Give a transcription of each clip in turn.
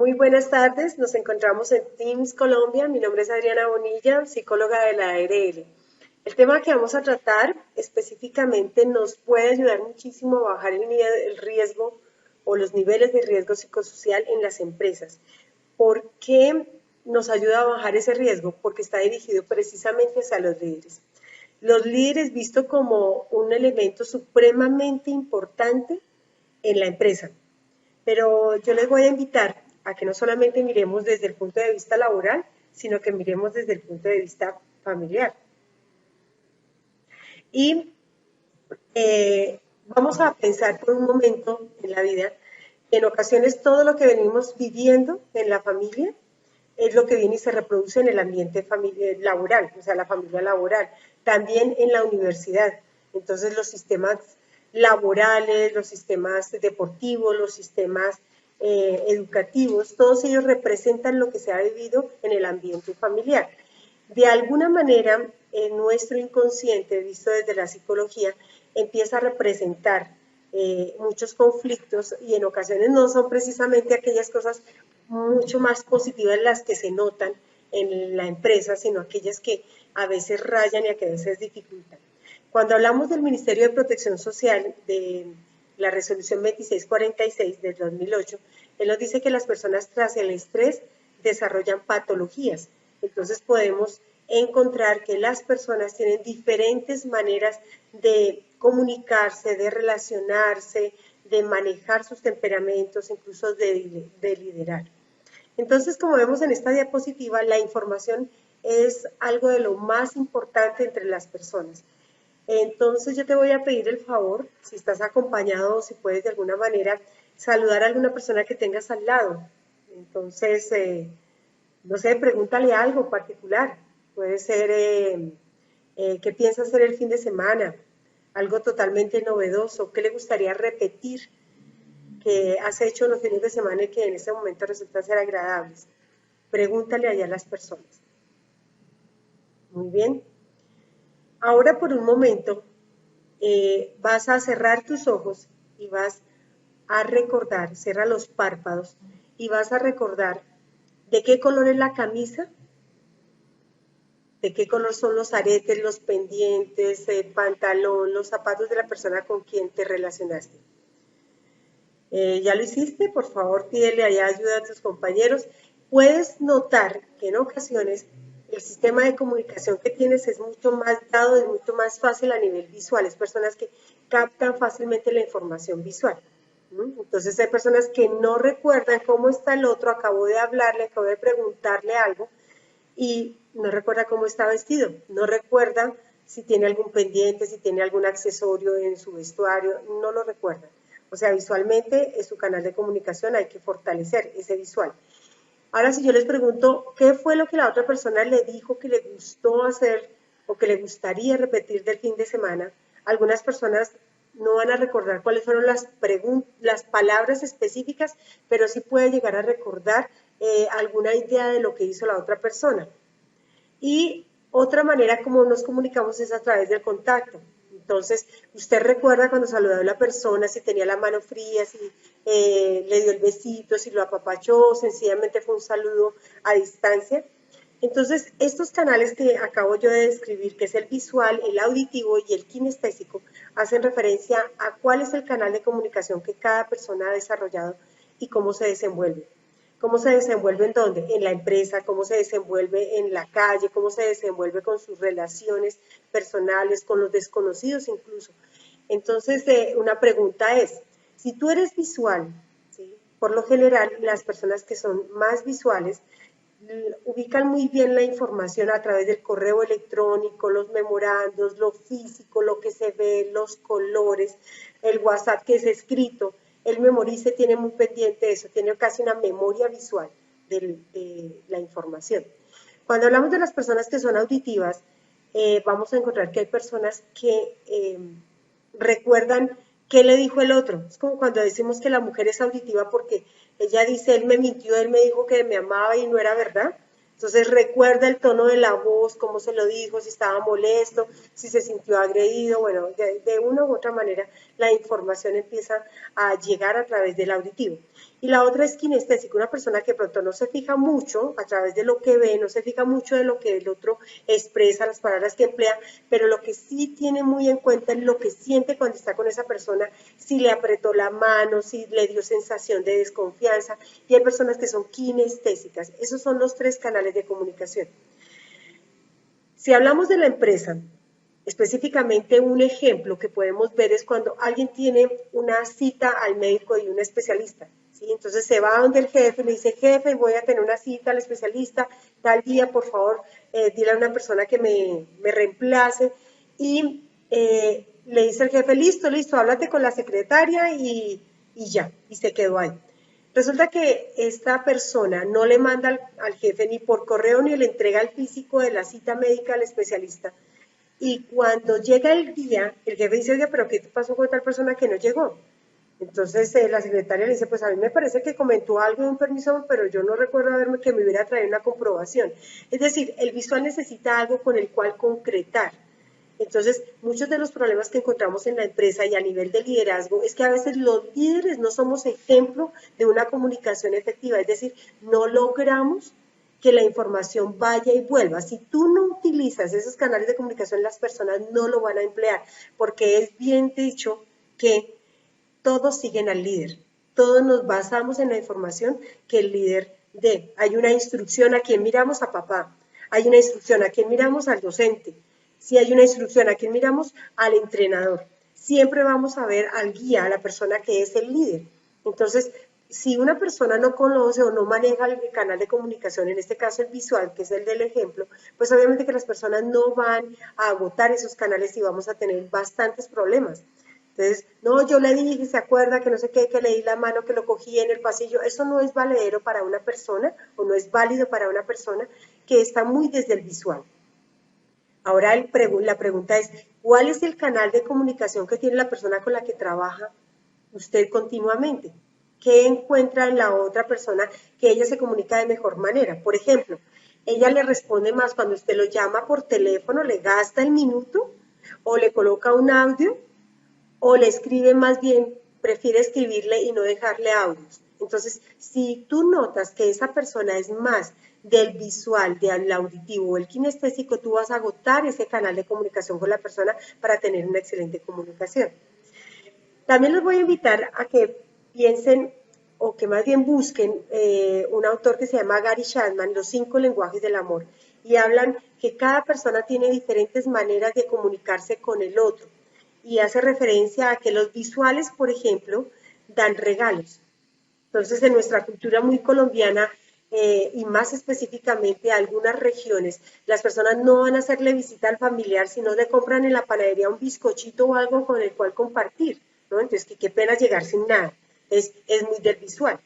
Muy buenas tardes, nos encontramos en Teams Colombia. Mi nombre es Adriana Bonilla, psicóloga de la ARL. El tema que vamos a tratar específicamente nos puede ayudar muchísimo a bajar el riesgo o los niveles de riesgo psicosocial en las empresas. ¿Por qué nos ayuda a bajar ese riesgo? Porque está dirigido precisamente hacia los líderes. Los líderes visto como un elemento supremamente importante en la empresa. Pero yo les voy a invitar a que no solamente miremos desde el punto de vista laboral, sino que miremos desde el punto de vista familiar. Y vamos a pensar por un momento en la vida, en ocasiones todo lo que venimos viviendo en la familia es lo que viene y se reproduce en el ambiente laboral, o sea, la familia laboral, también en la universidad. Entonces los sistemas laborales, los sistemas deportivos, los sistemas educativos, todos ellos representan lo que se ha vivido en el ambiente familiar. De alguna manera, nuestro inconsciente, visto desde la psicología, empieza a representar muchos conflictos y en ocasiones no son precisamente aquellas cosas mucho más positivas las que se notan en la empresa, sino aquellas que a veces rayan y a que a veces dificultan. Cuando hablamos del Ministerio de Protección Social, de la resolución 2646 del 2008, él nos dice que las personas tras el estrés desarrollan patologías. Entonces podemos encontrar que las personas tienen diferentes maneras de comunicarse, de relacionarse, de manejar sus temperamentos, incluso de liderar. Entonces, como vemos en esta diapositiva, la información es algo de lo más importante entre las personas. Entonces, yo te voy a pedir el favor, si estás acompañado o si puedes de alguna manera saludar a alguna persona que tengas al lado. Entonces, no sé, pregúntale algo particular. Puede ser qué piensa hacer el fin de semana, algo totalmente novedoso, qué le gustaría repetir que has hecho en los fines de semana y que en este momento resultan ser agradables. Pregúntale allá a las personas. Muy bien. Ahora por un momento vas a cerrar tus ojos y vas a recordar, cierra los párpados y vas a recordar de qué color es la camisa, de qué color son los aretes, los pendientes, el pantalón, los zapatos de la persona con quien te relacionaste. ¿Ya lo hiciste? Por favor, pídele allá ayuda a tus compañeros. Puedes notar que en ocasiones el sistema de comunicación que tienes es mucho más dado, es mucho más fácil a nivel visual. Es personas que captan fácilmente la información visual. Entonces hay personas que no recuerdan cómo está el otro, acabo de hablarle, acabo de preguntarle algo y no recuerda cómo está vestido, no recuerda si tiene algún pendiente, si tiene algún accesorio en su vestuario, no lo recuerda. O sea, visualmente es su canal de comunicación, hay que fortalecer ese visual. Ahora, si yo les pregunto, ¿qué fue lo que la otra persona le dijo que le gustó hacer o que le gustaría repetir del fin de semana? Algunas personas no van a recordar cuáles fueron las palabras específicas, pero sí puede llegar a recordar alguna idea de lo que hizo la otra persona. Y otra manera como nos comunicamos es a través del contacto. Entonces, usted recuerda cuando saludó a la persona, si tenía la mano fría, si le dio el besito, si lo apapachó, sencillamente fue un saludo a distancia. Entonces, estos canales que acabo yo de describir, que es el visual, el auditivo y el kinestésico, hacen referencia a cuál es el canal de comunicación que cada persona ha desarrollado y cómo se desenvuelve. ¿Cómo se desenvuelve en dónde? En la empresa, cómo se desenvuelve en la calle, cómo se desenvuelve con sus relaciones personales, con los desconocidos incluso. Entonces, una pregunta es, si tú eres visual, ¿sí? Por lo general, las personas que son más visuales ubican muy bien la información a través del correo electrónico, los memorandos, lo físico, lo que se ve, los colores, el WhatsApp que es escrito. El memorice tiene muy pendiente eso, tiene casi una memoria visual de la información. Cuando hablamos de las personas que son auditivas, vamos a encontrar que hay personas que recuerdan qué le dijo el otro. Es como cuando decimos que la mujer es auditiva porque ella dice, él me mintió, él me dijo que me amaba y no era verdad. Entonces recuerda el tono de la voz, cómo se lo dijo, si estaba molesto, si se sintió agredido, bueno, de una u otra manera la información empieza a llegar a través del auditivo. Y la otra es kinestésico, una persona que de pronto no se fija mucho a través de lo que ve, no se fija mucho de lo que el otro expresa, las palabras que emplea, pero lo que sí tiene muy en cuenta es lo que siente cuando está con esa persona, si le apretó la mano, si le dio sensación de desconfianza, y hay personas que son kinestésicas. Esos son los 3 canales de comunicación. Si hablamos de la empresa, específicamente un ejemplo que podemos ver es cuando alguien tiene una cita al médico y un especialista, ¿sí? Entonces se va donde el jefe y le dice, jefe, voy a tener una cita al especialista, tal día, por favor, dile a una persona que me reemplace, y le dice el jefe, listo, háblate con la secretaria y ya, y se quedó ahí. Resulta que esta persona no le manda al jefe ni por correo ni le entrega el físico de la cita médica al especialista. Y cuando llega el día, el jefe dice, oye, pero ¿qué pasó con tal persona que no llegó? Entonces la secretaria le dice, pues a mí me parece que comentó algo de un permiso, pero yo no recuerdo que me hubiera traído una comprobación. Es decir, el visual necesita algo con el cual concretar. Entonces, muchos de los problemas que encontramos en la empresa y a nivel de liderazgo es que a veces los líderes no somos ejemplo de una comunicación efectiva, es decir, no logramos que la información vaya y vuelva. Si tú no utilizas esos canales de comunicación, las personas no lo van a emplear, porque es bien dicho que todos siguen al líder, todos nos basamos en la información que el líder dé. Hay una instrucción a quien miramos, a papá, hay una instrucción a quien miramos, al docente, si hay una instrucción a quien miramos, al entrenador. Siempre vamos a ver al guía, a la persona que es el líder. Entonces, si una persona no conoce o no maneja el canal de comunicación, en este caso el visual, que es el del ejemplo, pues obviamente que las personas no van a agotar esos canales y vamos a tener bastantes problemas. Entonces, no, yo le dije, se acuerda que no sé qué, que le di la mano, que lo cogí en el pasillo. Eso no es valedero para una persona o no es válido para una persona que está muy desde el visual. Ahora la pregunta es, ¿cuál es el canal de comunicación que tiene la persona con la que trabaja usted continuamente? ¿Qué encuentra en la otra persona que ella se comunica de mejor manera? Por ejemplo, ella le responde más cuando usted lo llama por teléfono, le gasta el minuto o le coloca un audio o le escribe más bien, prefiere escribirle y no dejarle audios. Entonces, si tú notas que esa persona es más del visual, del auditivo o el kinestésico, tú vas a agotar ese canal de comunicación con la persona para tener una excelente comunicación. También los voy a invitar a que piensen o que más bien busquen un autor que se llama Gary Chapman, Los 5 lenguajes del amor, y hablan que cada persona tiene diferentes maneras de comunicarse con el otro, y hace referencia a que los visuales, por ejemplo, dan regalos. Entonces, en nuestra cultura muy colombiana, y más específicamente a algunas regiones, las personas no van a hacerle visita al familiar, sino le compran en la panadería un bizcochito o algo con el cual compartir, ¿no? Entonces, qué pena llegar sin nada. Es muy del visual.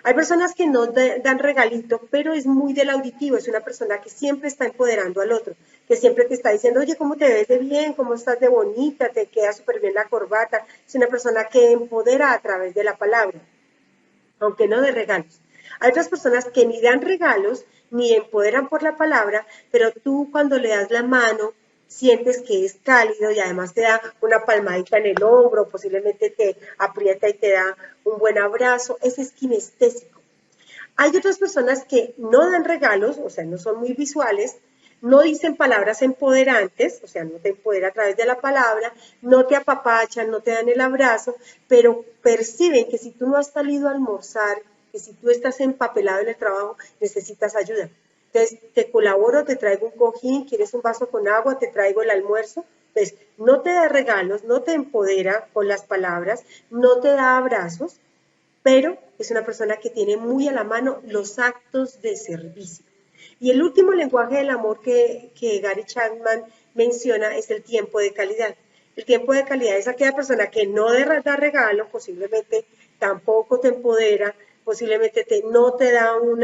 Hay personas que no dan regalito, pero es muy del auditivo, es una persona que siempre está empoderando al otro, que siempre te está diciendo, oye, ¿cómo te ves de bien? ¿Cómo estás de bonita? ¿Te queda súper bien la corbata? Es una persona que empodera a través de la palabra, aunque no de regalos. Hay otras personas que ni dan regalos, ni empoderan por la palabra, pero tú cuando le das la mano, sientes que es cálido y además te da una palmadita en el hombro, posiblemente te aprieta y te da un buen abrazo. Ese es kinestésico. Hay otras personas que no dan regalos, o sea, no son muy visuales, no dicen palabras empoderantes, o sea, no te empodera a través de la palabra, no te apapachan, no te dan el abrazo, pero perciben que si tú no has salido a almorzar, que si tú estás empapelado en el trabajo, necesitas ayuda. Entonces, te colaboro, te traigo un cojín, quieres un vaso con agua, te traigo el almuerzo. Entonces, no te da regalos, no te empodera con las palabras, no te da abrazos, pero es una persona que tiene muy a la mano los actos de servicio. Y el último lenguaje del amor que Gary Chapman menciona es el tiempo de calidad. El tiempo de calidad es aquella persona que no da regalo, posiblemente tampoco te empodera, posiblemente no te da un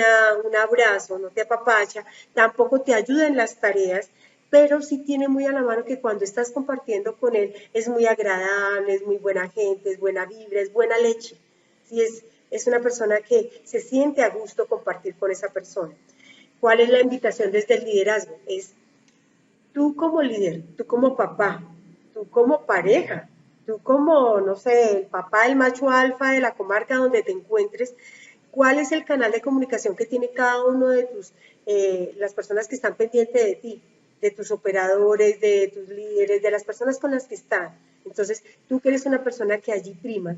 abrazo, no te apapacha, tampoco te ayuda en las tareas, pero sí tiene muy a la mano que cuando estás compartiendo con él es muy agradable, es muy buena gente, es buena vibra, es buena leche. Sí, es una persona que se siente a gusto compartir con esa persona. ¿Cuál es la invitación desde el liderazgo? Es tú como líder, tú como papá, tú como pareja, tú como, no sé, el papá, el macho alfa de la comarca donde te encuentres, ¿cuál es el canal de comunicación que tiene cada uno de las personas que están pendientes de ti, de tus operadores, de tus líderes, de las personas con las que están? Entonces, tú que eres una persona que allí prima,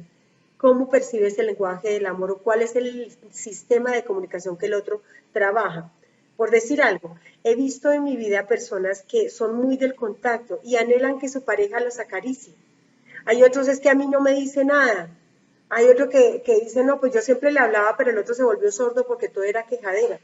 ¿cómo percibes el lenguaje del amor o cuál es el sistema de comunicación que el otro trabaja? Por decir algo, he visto en mi vida personas que son muy del contacto y anhelan que su pareja los acaricie. Hay otros es que a mí no me dice nada. Hay otro que dice, no, pues yo siempre le hablaba, pero el otro se volvió sordo porque todo era quejadera.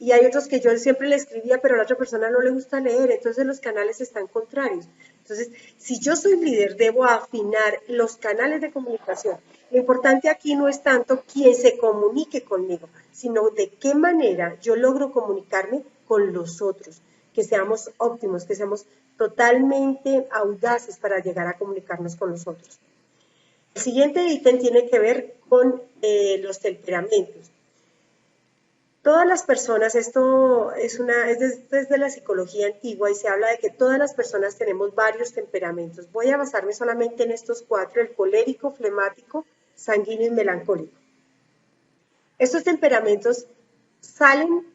Y hay otros que yo siempre le escribía, pero a la otra persona no le gusta leer, entonces los canales están contrarios. Entonces, si yo soy líder, debo afinar los canales de comunicación. Lo importante aquí no es tanto quién se comunique conmigo, sino de qué manera yo logro comunicarme con los otros, que seamos óptimos, que seamos totalmente audaces para llegar a comunicarnos con los otros. El siguiente ítem tiene que ver con los temperamentos. Todas las personas, esto es desde la psicología antigua y se habla de que todas las personas tenemos varios temperamentos. Voy a basarme solamente en estos cuatro: el colérico, flemático, sanguíneo y melancólico. Estos temperamentos salen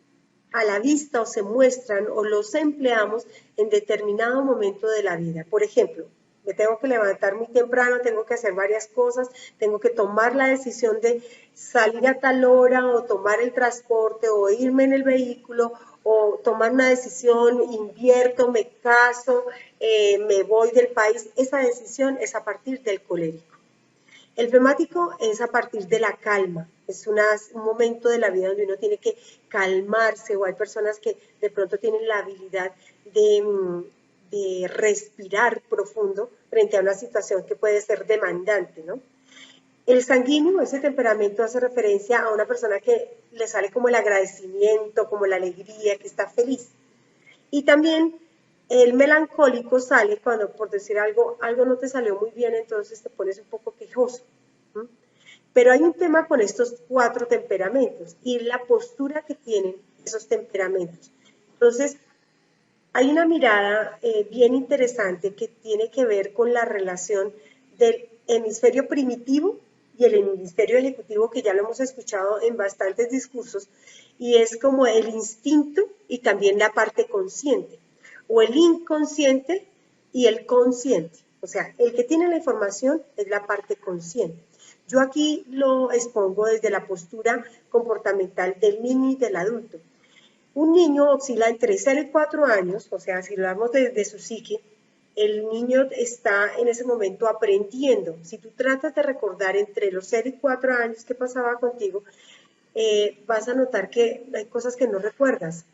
a la vista o se muestran o los empleamos en determinado momento de la vida. Por ejemplo, me tengo que levantar muy temprano, tengo que hacer varias cosas, tengo que tomar la decisión de salir a tal hora o tomar el transporte o irme en el vehículo o tomar una decisión, invierto, me caso, me voy del país. Esa decisión es a partir del colérico. El flemático es a partir de la calma, es un momento de la vida donde uno tiene que calmarse, o hay personas que de pronto tienen la habilidad de respirar profundo frente a una situación que puede ser demandante, ¿no? El sanguíneo, ese temperamento hace referencia a una persona que le sale como el agradecimiento, como la alegría, que está feliz. Y también el melancólico sale cuando, por decir algo no te salió muy bien, entonces te pones un poco quejoso. ¿Mm? Pero hay un tema con estos cuatro temperamentos y la postura que tienen esos temperamentos. Entonces, hay una mirada bien interesante que tiene que ver con la relación del hemisferio primitivo y el hemisferio ejecutivo, que ya lo hemos escuchado en bastantes discursos, y es como el instinto y también la parte consciente, o el inconsciente y el consciente. O sea, el que tiene la información es la parte consciente. Yo aquí lo expongo desde la postura comportamental del niño y del adulto. Un niño oscila entre 0 y 4 años, o sea, si lo hablamos desde su psique, el niño está en ese momento aprendiendo. Si tú tratas de recordar entre los 0 y 4 años qué pasaba contigo, vas a notar que hay cosas que no recuerdas.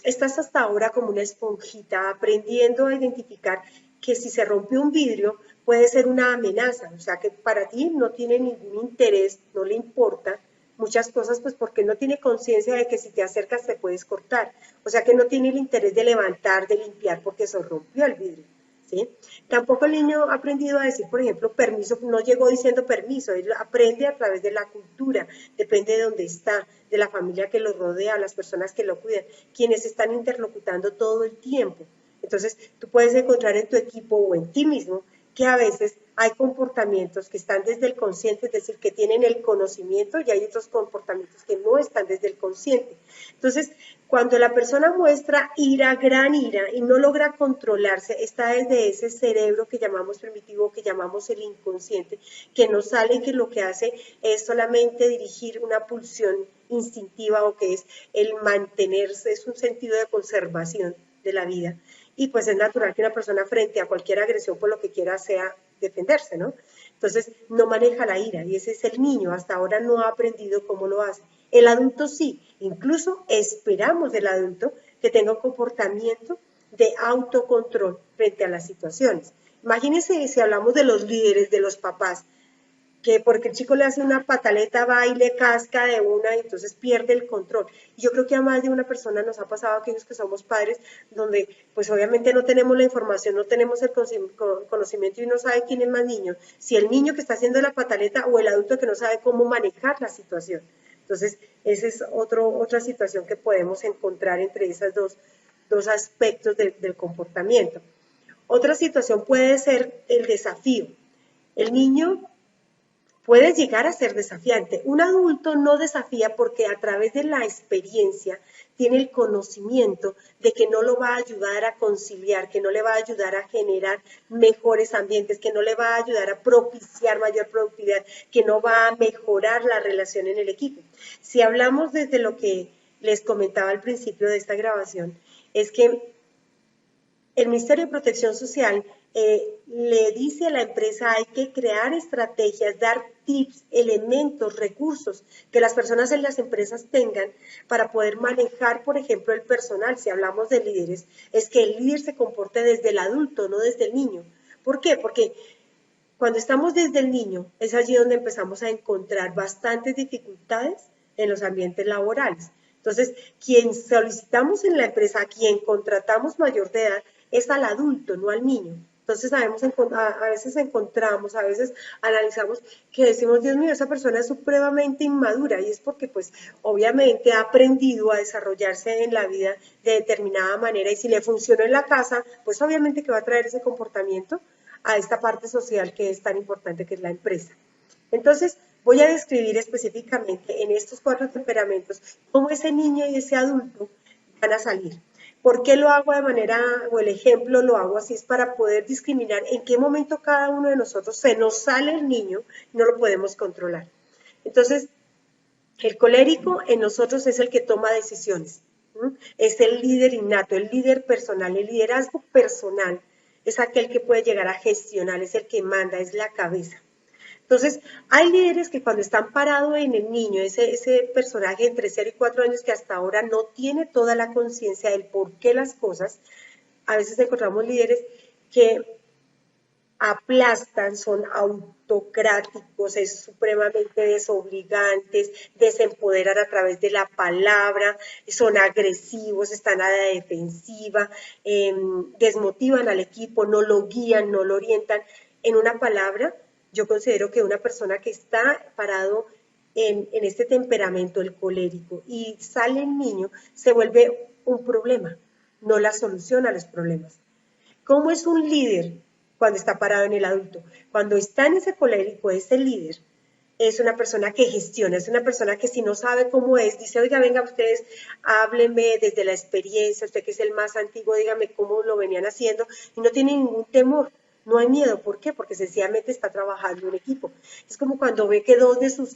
Estás hasta ahora como una esponjita aprendiendo a identificar que si se rompió un vidrio puede ser una amenaza, o sea que para ti no tiene ningún interés, no le importa muchas cosas, pues porque no tiene conciencia de que si te acercas te puedes cortar, o sea que no tiene el interés de levantar, de limpiar porque se rompió el vidrio. ¿Sí? Tampoco el niño ha aprendido a decir, por ejemplo, permiso, no llegó diciendo permiso, él aprende a través de la cultura, depende de dónde está, de la familia que lo rodea, las personas que lo cuidan, quienes están interlocutando todo el tiempo. Entonces, tú puedes encontrar en tu equipo o en ti mismo que a veces hay comportamientos que están desde el consciente, es decir, que tienen el conocimiento, y hay otros comportamientos que no están desde el consciente. Entonces, cuando la persona muestra ira, gran ira, y no logra controlarse, está desde ese cerebro que llamamos primitivo, que llamamos el inconsciente, que no sale y que lo que hace es solamente dirigir una pulsión instintiva, o que es el mantenerse, es un sentido de conservación de la vida. Y pues es natural que una persona frente a cualquier agresión, por lo que quiera, sea defenderse, ¿no? Entonces no maneja la ira, y ese es el niño, hasta ahora no ha aprendido cómo lo hace. El adulto sí, incluso esperamos del adulto que tenga un comportamiento de autocontrol frente a las situaciones. Imagínense si hablamos de los líderes, de los papás, que porque el chico le hace una pataleta, va y le casca de una y entonces pierde el control. Y yo creo que a más de una persona nos ha pasado, aquellos que somos padres, donde pues obviamente no tenemos la información, no tenemos el conocimiento y no sabe quién es más niño, si el niño que está haciendo la pataleta o el adulto que no sabe cómo manejar la situación. Entonces, esa es otra situación que podemos encontrar entre esos dos aspectos del comportamiento. Otra situación puede ser el desafío. El niño puede llegar a ser desafiante. Un adulto no desafía porque a través de la experiencia tiene el conocimiento de que no lo va a ayudar a conciliar, que no le va a ayudar a generar mejores ambientes, que no le va a ayudar a propiciar mayor productividad, que no va a mejorar la relación en el equipo. Si hablamos desde lo que les comentaba al principio de esta grabación, es que el Ministerio de Protección Social le dice a la empresa hay que crear estrategias, dar tips, elementos, recursos que las personas en las empresas tengan para poder manejar, por ejemplo, el personal. Si hablamos de líderes, es que el líder se comporte desde el adulto, no desde el niño. ¿Por qué? Porque cuando estamos desde el niño, es allí donde empezamos a encontrar bastantes dificultades en los ambientes laborales. Entonces, quien solicitamos en la empresa, a quien contratamos mayor de edad, es al adulto, no al niño. Entonces, a veces encontramos, a veces analizamos que decimos, Dios mío, esa persona es supremamente inmadura y es porque, pues, obviamente ha aprendido a desarrollarse en la vida de determinada manera y si le funciona en la casa, pues obviamente que va a traer ese comportamiento a esta parte social que es tan importante que es la empresa. Entonces, voy a describir específicamente en estos 4 temperamentos cómo ese niño y ese adulto van a salir. ¿Por qué lo hago de manera, o el ejemplo lo hago así? Es para poder discriminar en qué momento cada uno de nosotros se nos sale el niño y no lo podemos controlar. Entonces, el colérico en nosotros es el que toma decisiones. Es el líder innato, el líder personal, el liderazgo personal es aquel que puede llegar a gestionar, es el que manda, es la cabeza. Entonces, hay líderes que cuando están parados en el niño, ese personaje entre 0 y 4 años que hasta ahora no tiene toda la conciencia del por qué las cosas, a veces encontramos líderes que aplastan, son autocráticos, es supremamente desobligantes, desempoderan a través de la palabra, son agresivos, están a la defensiva, desmotivan al equipo, no lo guían, no lo orientan. En una palabra, yo considero que una persona que está parado en este temperamento, el colérico, y sale el niño, se vuelve un problema, no la solución a los problemas. ¿Cómo es un líder cuando está parado en el adulto? Cuando está en ese colérico, ese líder es una persona que gestiona, es una persona que si no sabe cómo es, dice, oiga, venga, ustedes háblenme desde la experiencia, usted que es el más antiguo, dígame cómo lo venían haciendo, y no tiene ningún temor. No hay miedo, ¿por qué? Porque sencillamente está trabajando en equipo. Es como cuando ve que 2 de sus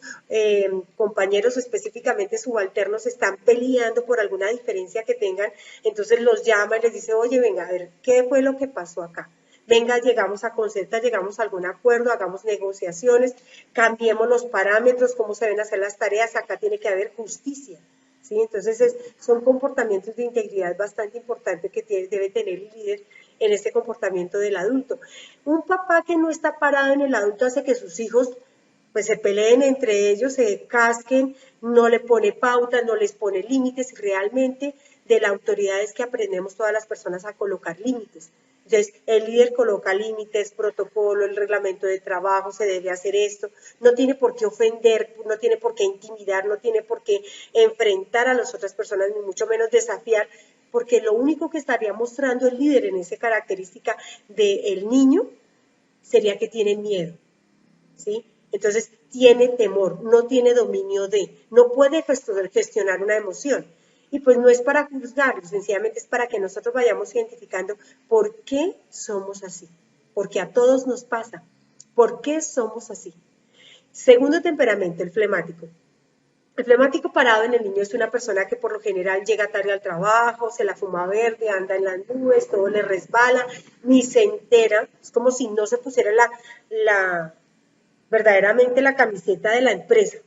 compañeros, específicamente subalternos, están peleando por alguna diferencia que tengan, entonces los llama y les dice, oye, venga, a ver, ¿qué fue lo que pasó acá? Venga, llegamos a concertar, llegamos a algún acuerdo, hagamos negociaciones, cambiemos los parámetros, cómo se deben hacer las tareas, acá tiene que haber justicia. ¿Sí? Entonces, son comportamientos de integridad bastante importantes que debe tener el líder en este comportamiento del adulto. Un papá que no está parado en el adulto hace que sus hijos pues se peleen entre ellos, se casquen, no le pone pautas, no les pone límites, y realmente de la autoridad es que aprendemos todas las personas a colocar límites. Entonces, el líder coloca límites, protocolo, el reglamento de trabajo, se debe hacer esto, no tiene por qué ofender, no tiene por qué intimidar, no tiene por qué enfrentar a las otras personas, ni mucho menos desafiar, porque lo único que estaría mostrando el líder en esa característica del niño sería que tiene miedo, ¿sí? Entonces tiene temor, no tiene dominio no puede gestionar una emoción. Y pues no es para juzgar, sencillamente es para que nosotros vayamos identificando por qué somos así, porque a todos nos pasa, por qué somos así. Segundo temperamento, el flemático. El flemático parado en el niño es una persona que por lo general llega tarde al trabajo, se la fuma verde, anda en las nubes, todo le resbala, ni se entera, es como si no se pusiera verdaderamente la camiseta de la empresa.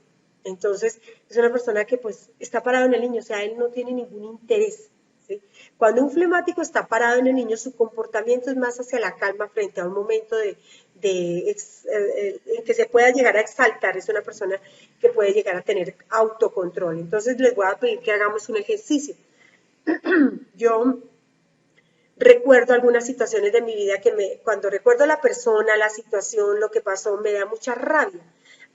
Entonces, es una persona que pues está parado en el niño, o sea, él no tiene ningún interés, ¿sí? Cuando un flemático está parado en el niño, su comportamiento es más hacia la calma frente a un momento en que se pueda llegar a exaltar, es una persona que puede llegar a tener autocontrol. Entonces, les voy a pedir que hagamos un ejercicio. Yo recuerdo algunas situaciones de mi vida que cuando recuerdo a la persona, la situación, lo que pasó, me da mucha rabia.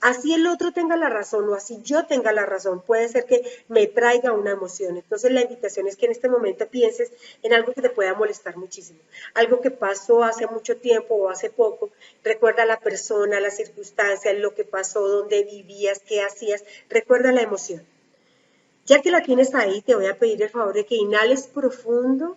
Así el otro tenga la razón o así yo tenga la razón, puede ser que me traiga una emoción. Entonces la invitación es que en este momento pienses en algo que te pueda molestar muchísimo, algo que pasó hace mucho tiempo o hace poco. Recuerda a la persona, las circunstancias, lo que pasó, dónde vivías, qué hacías, recuerda la emoción. Ya que la tienes ahí, te voy a pedir el favor de que inhales profundo,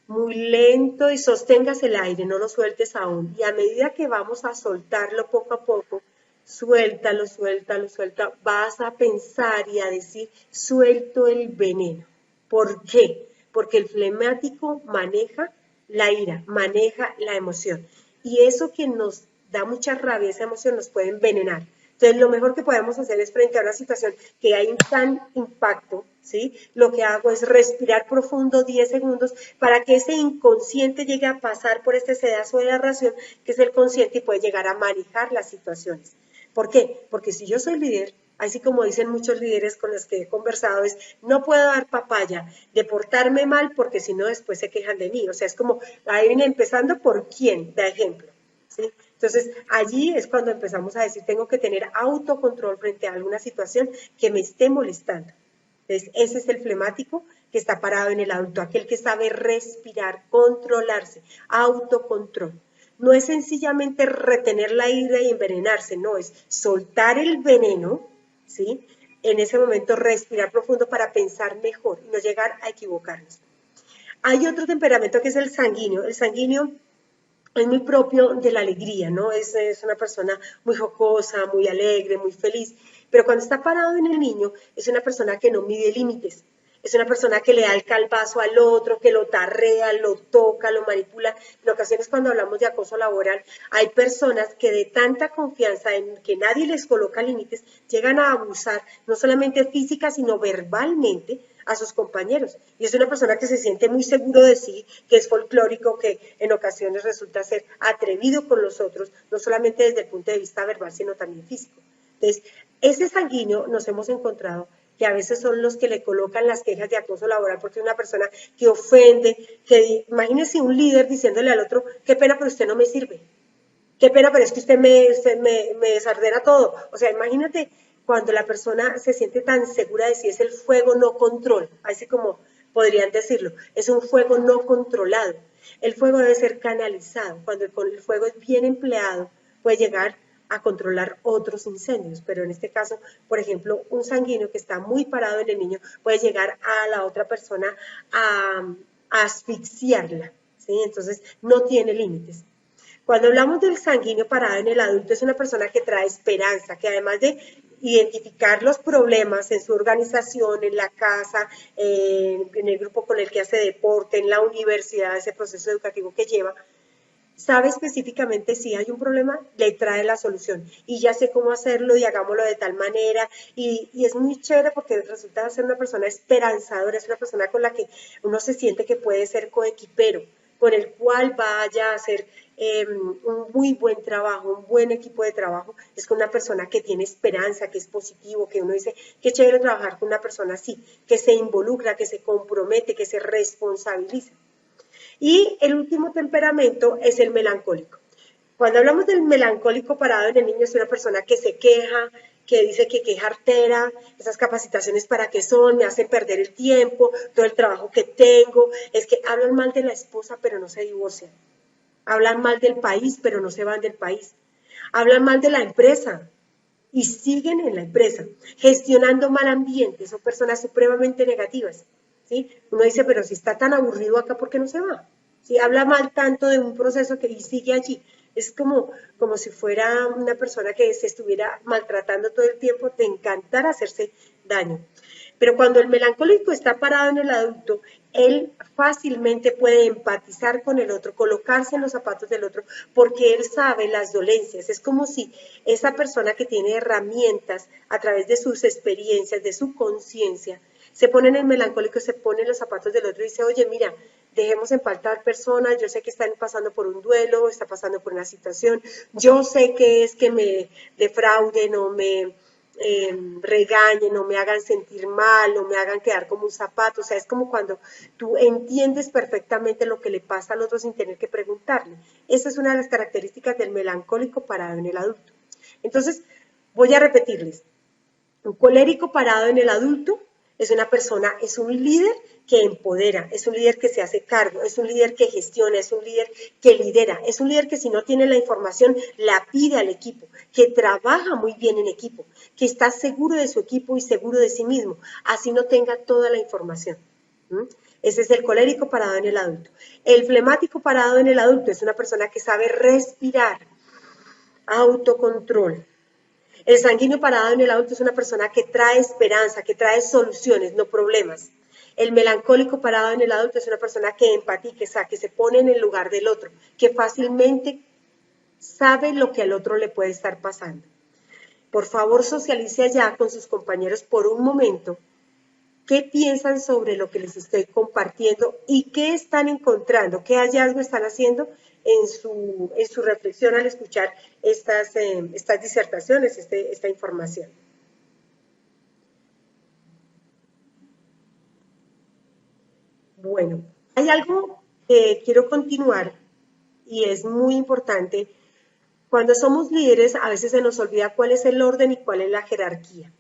muy lento y sostengas el aire, no lo sueltes aún. Y a medida que vamos a soltarlo poco a poco, suéltalo, suéltalo, suelta, vas a pensar y a decir, suelto el veneno. ¿Por qué? Porque el flemático maneja la ira, maneja la emoción. Y eso que nos da mucha rabia, esa emoción nos puede envenenar. Entonces, lo mejor que podemos hacer es frente a una situación que hay un tan impacto, ¿sí? Lo que hago es respirar profundo 10 segundos para que ese inconsciente llegue a pasar por este sedazo de la ración, que es el consciente, y puede llegar a manejar las situaciones. ¿Por qué? Porque si yo soy líder, así como dicen muchos líderes con los que he conversado, es no puedo dar papaya de portarme mal porque si no después se quejan de mí. O sea, es como, ahí viene empezando por quién, da ejemplo. ¿Sí? Entonces, allí es cuando empezamos a decir, tengo que tener autocontrol frente a alguna situación que me esté molestando. Entonces, ese es el flemático que está parado en el adulto, aquel que sabe respirar, controlarse, autocontrol. No es sencillamente retener la ira y envenenarse, no, es soltar el veneno, ¿sí? En ese momento respirar profundo para pensar mejor y no llegar a equivocarnos. Hay otro temperamento que es el sanguíneo. El sanguíneo es muy propio de la alegría, ¿no? Es una persona muy jocosa, muy alegre, muy feliz, pero cuando está parado en el niño es una persona que no mide límites, es una persona que le da el calvazo al otro, que lo tarrea, lo toca, lo manipula. En ocasiones cuando hablamos de acoso laboral, hay personas que de tanta confianza en que nadie les coloca límites, llegan a abusar no solamente física, sino verbalmente a sus compañeros. Y es una persona que se siente muy seguro de sí, que es folclórico, que en ocasiones resulta ser atrevido con los otros, no solamente desde el punto de vista verbal, sino también físico. Entonces, ese sanguíneo nos hemos encontrado que a veces son los que le colocan las quejas de acoso laboral, porque es una persona que ofende, que imagínese un líder diciéndole al otro, qué pena, pero usted no me sirve, qué pena, pero es que usted me desordena todo. O sea, imagínate cuando la persona se siente tan segura de sí, es el fuego no control, así como podrían decirlo, es un fuego no controlado. El fuego debe ser canalizado, cuando el fuego es bien empleado, puede llegar a controlar otros incendios, pero en este caso, por ejemplo, un sanguíneo que está muy parado en el niño puede llegar a la otra persona a asfixiarla, ¿sí? Entonces no tiene límites. Cuando hablamos del sanguíneo parado en el adulto, es una persona que trae esperanza, que además de identificar los problemas en su organización, en la casa, en el grupo con el que hace deporte, en la universidad, ese proceso educativo que lleva, sabe específicamente si hay un problema, le trae la solución y ya sé cómo hacerlo y hagámoslo de tal manera y es muy chévere porque resulta ser una persona esperanzadora, es una persona con la que uno se siente que puede ser coequipero, con el cual vaya a hacer un muy buen trabajo, un buen equipo de trabajo, es con una persona que tiene esperanza, que es positivo, que uno dice, qué chévere trabajar con una persona así, que se involucra, que se compromete, que se responsabiliza. Y el último temperamento es el melancólico. Cuando hablamos del melancólico parado en el niño es una persona que se queja, que dice que es artera, esas capacitaciones para qué son, me hacen perder el tiempo, todo el trabajo que tengo, es que hablan mal de la esposa pero no se divorcian, hablan mal del país pero no se van del país, hablan mal de la empresa y siguen en la empresa, gestionando mal ambiente, son personas supremamente negativas. ¿Sí? Uno dice, pero si está tan aburrido acá, ¿por qué no se va? Si habla mal tanto de un proceso que y sigue allí, es como si fuera una persona que se estuviera maltratando todo el tiempo, te encantara hacerse daño. Pero cuando el melancólico está parado en el adulto, él fácilmente puede empatizar con el otro, colocarse en los zapatos del otro, porque él sabe las dolencias. Es como si esa persona que tiene herramientas a través de sus experiencias, de su conciencia, se pone en el melancólico, se pone en los zapatos del otro y dice, oye, mira, dejemos en paz tal persona, yo sé que están pasando por un duelo, está pasando por una situación, yo sé que es que me defrauden o me regañen o me hagan sentir mal o me hagan quedar como un zapato, o sea, es como cuando tú entiendes perfectamente lo que le pasa al otro sin tener que preguntarle. Esa es una de las características del melancólico parado en el adulto. Entonces, Voy a repetirles. Un colérico parado en el adulto es una persona, es un líder que empodera, es un líder que se hace cargo, es un líder que gestiona, es un líder que lidera, es un líder que si no tiene la información la pide al equipo, que trabaja muy bien en equipo, que está seguro de su equipo y seguro de sí mismo, así no tenga toda la información. Ese es el colérico parado en el adulto. El flemático parado en el adulto es una persona que sabe respirar, autocontrol. El sanguíneo parado en el adulto es una persona que trae esperanza, que trae soluciones, no problemas. El melancólico parado en el adulto es una persona que empatiza, que se pone en el lugar del otro, que fácilmente sabe lo que al otro le puede estar pasando. Por favor, socialice allá con sus compañeros por un momento. ¿Qué piensan sobre lo que les estoy compartiendo y qué están encontrando? ¿Qué hallazgo están haciendo en su reflexión al escuchar estas disertaciones, esta información? Bueno, hay algo que quiero continuar y es muy importante. Cuando somos líderes, a veces se nos olvida cuál es el orden y cuál es la jerarquía,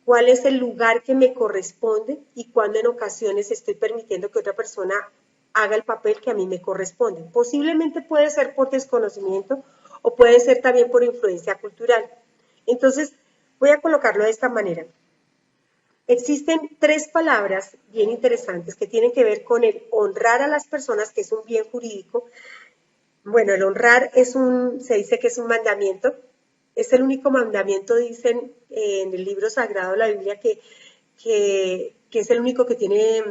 cuál es el lugar que me corresponde y cuándo en ocasiones estoy permitiendo que otra persona haga el papel que a mí me corresponde. Posiblemente puede ser por desconocimiento o puede ser también por influencia cultural. Entonces, voy a colocarlo de esta manera. Existen tres palabras bien interesantes que tienen que ver con el honrar a las personas, que es un bien jurídico. Bueno, el honrar se dice que es un mandamiento, es el único mandamiento, dicen en el libro sagrado de la Biblia, que es el único que tiene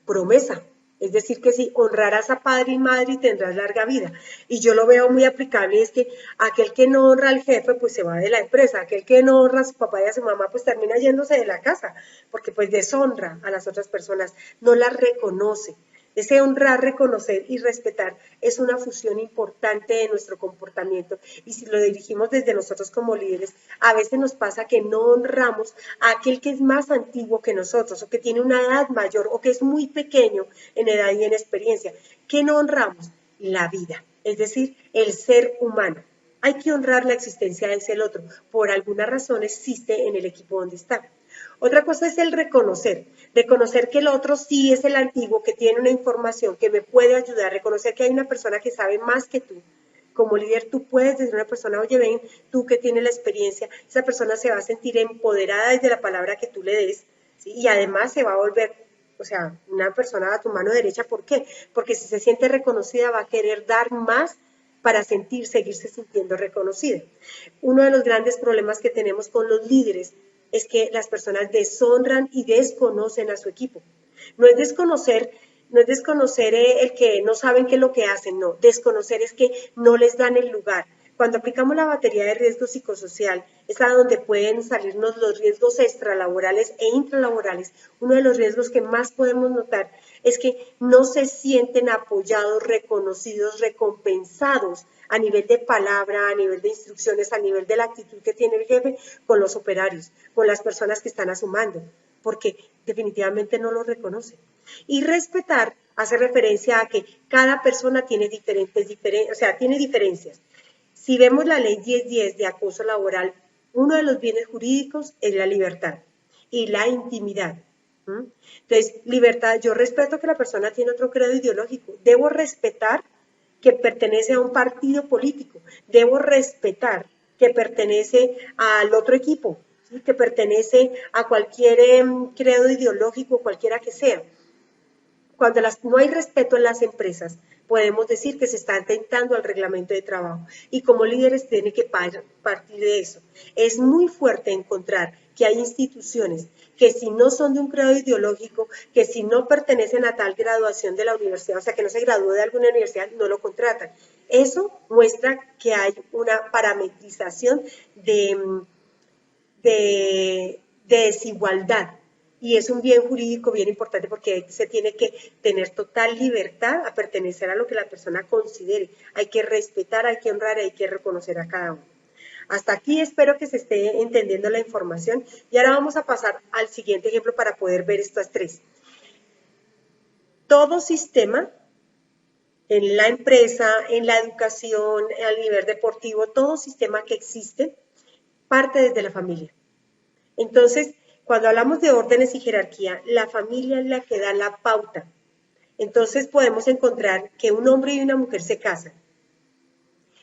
promesa. Es decir, que si honrarás a padre y madre y tendrás larga vida. Y yo lo veo muy aplicable, es que aquel que no honra al jefe, pues se va de la empresa. Aquel que no honra a su papá y a su mamá, pues termina yéndose de la casa, porque pues deshonra a las otras personas, no las reconoce. Ese honrar, reconocer y respetar es una fusión importante de nuestro comportamiento. Y si lo dirigimos desde nosotros como líderes, a veces nos pasa que no honramos a aquel que es más antiguo que nosotros, o que tiene una edad mayor, o que es muy pequeño en edad y en experiencia. ¿Qué no honramos? La vida, es decir, el ser humano. Hay que honrar la existencia de ese otro. Por alguna razón existe en el equipo donde está. Otra cosa es el reconocer que el otro sí es el antiguo, que tiene una información que me puede ayudar, reconocer que hay una persona que sabe más que tú. Como líder tú puedes decir a una persona, oye, ven, tú que tienes la experiencia, esa persona se va a sentir empoderada desde la palabra que tú le des, ¿sí? Y además se va a volver, o sea, una persona a tu mano derecha. ¿Por qué? Porque si se siente reconocida va a querer dar más para seguirse sintiendo reconocida. Uno de los grandes problemas que tenemos con los líderes es que las personas deshonran y desconocen a su equipo. No es desconocer, el que no saben qué es lo que hacen, no. Desconocer es que no les dan el lugar. Cuando aplicamos la batería de riesgo psicosocial, es a donde pueden salirnos los riesgos extralaborales e intralaborales. Uno de los riesgos que más podemos notar es que no se sienten apoyados, reconocidos, recompensados a nivel de palabra, a nivel de instrucciones, a nivel de la actitud que tiene el jefe con los operarios, con las personas que están a su mando, porque definitivamente no lo reconocen. Y respetar hace referencia a que cada persona tiene tiene diferencias. Si vemos la ley 1010 de acoso laboral, uno de los bienes jurídicos es la libertad y la intimidad. Entonces, libertad, yo respeto que la persona tiene otro credo ideológico, debo respetar que pertenece a un partido político, debo respetar que pertenece al otro equipo, ¿sí? Que pertenece a cualquier credo ideológico, cualquiera que sea. Cuando no hay respeto en las empresas, podemos decir que se está atentando al reglamento de trabajo y como líderes tienen que partir de eso. Es muy fuerte encontrar que hay instituciones que si no son de un credo ideológico, que si no pertenecen a tal graduación de la universidad, o sea, que no se graduó de alguna universidad, no lo contratan. Eso muestra que hay una parametrización de desigualdad. Y es un bien jurídico bien importante porque se tiene que tener total libertad a pertenecer a lo que la persona considere. Hay que respetar, hay que honrar, hay que reconocer a cada uno. Hasta aquí espero que se esté entendiendo la información y ahora vamos a pasar al siguiente ejemplo para poder ver estas tres. Todo sistema en la empresa, en la educación, al nivel deportivo, todo sistema que existe parte desde la familia. Entonces, cuando hablamos de órdenes y jerarquía, la familia es la que da la pauta. Entonces podemos encontrar que un hombre y una mujer se casan.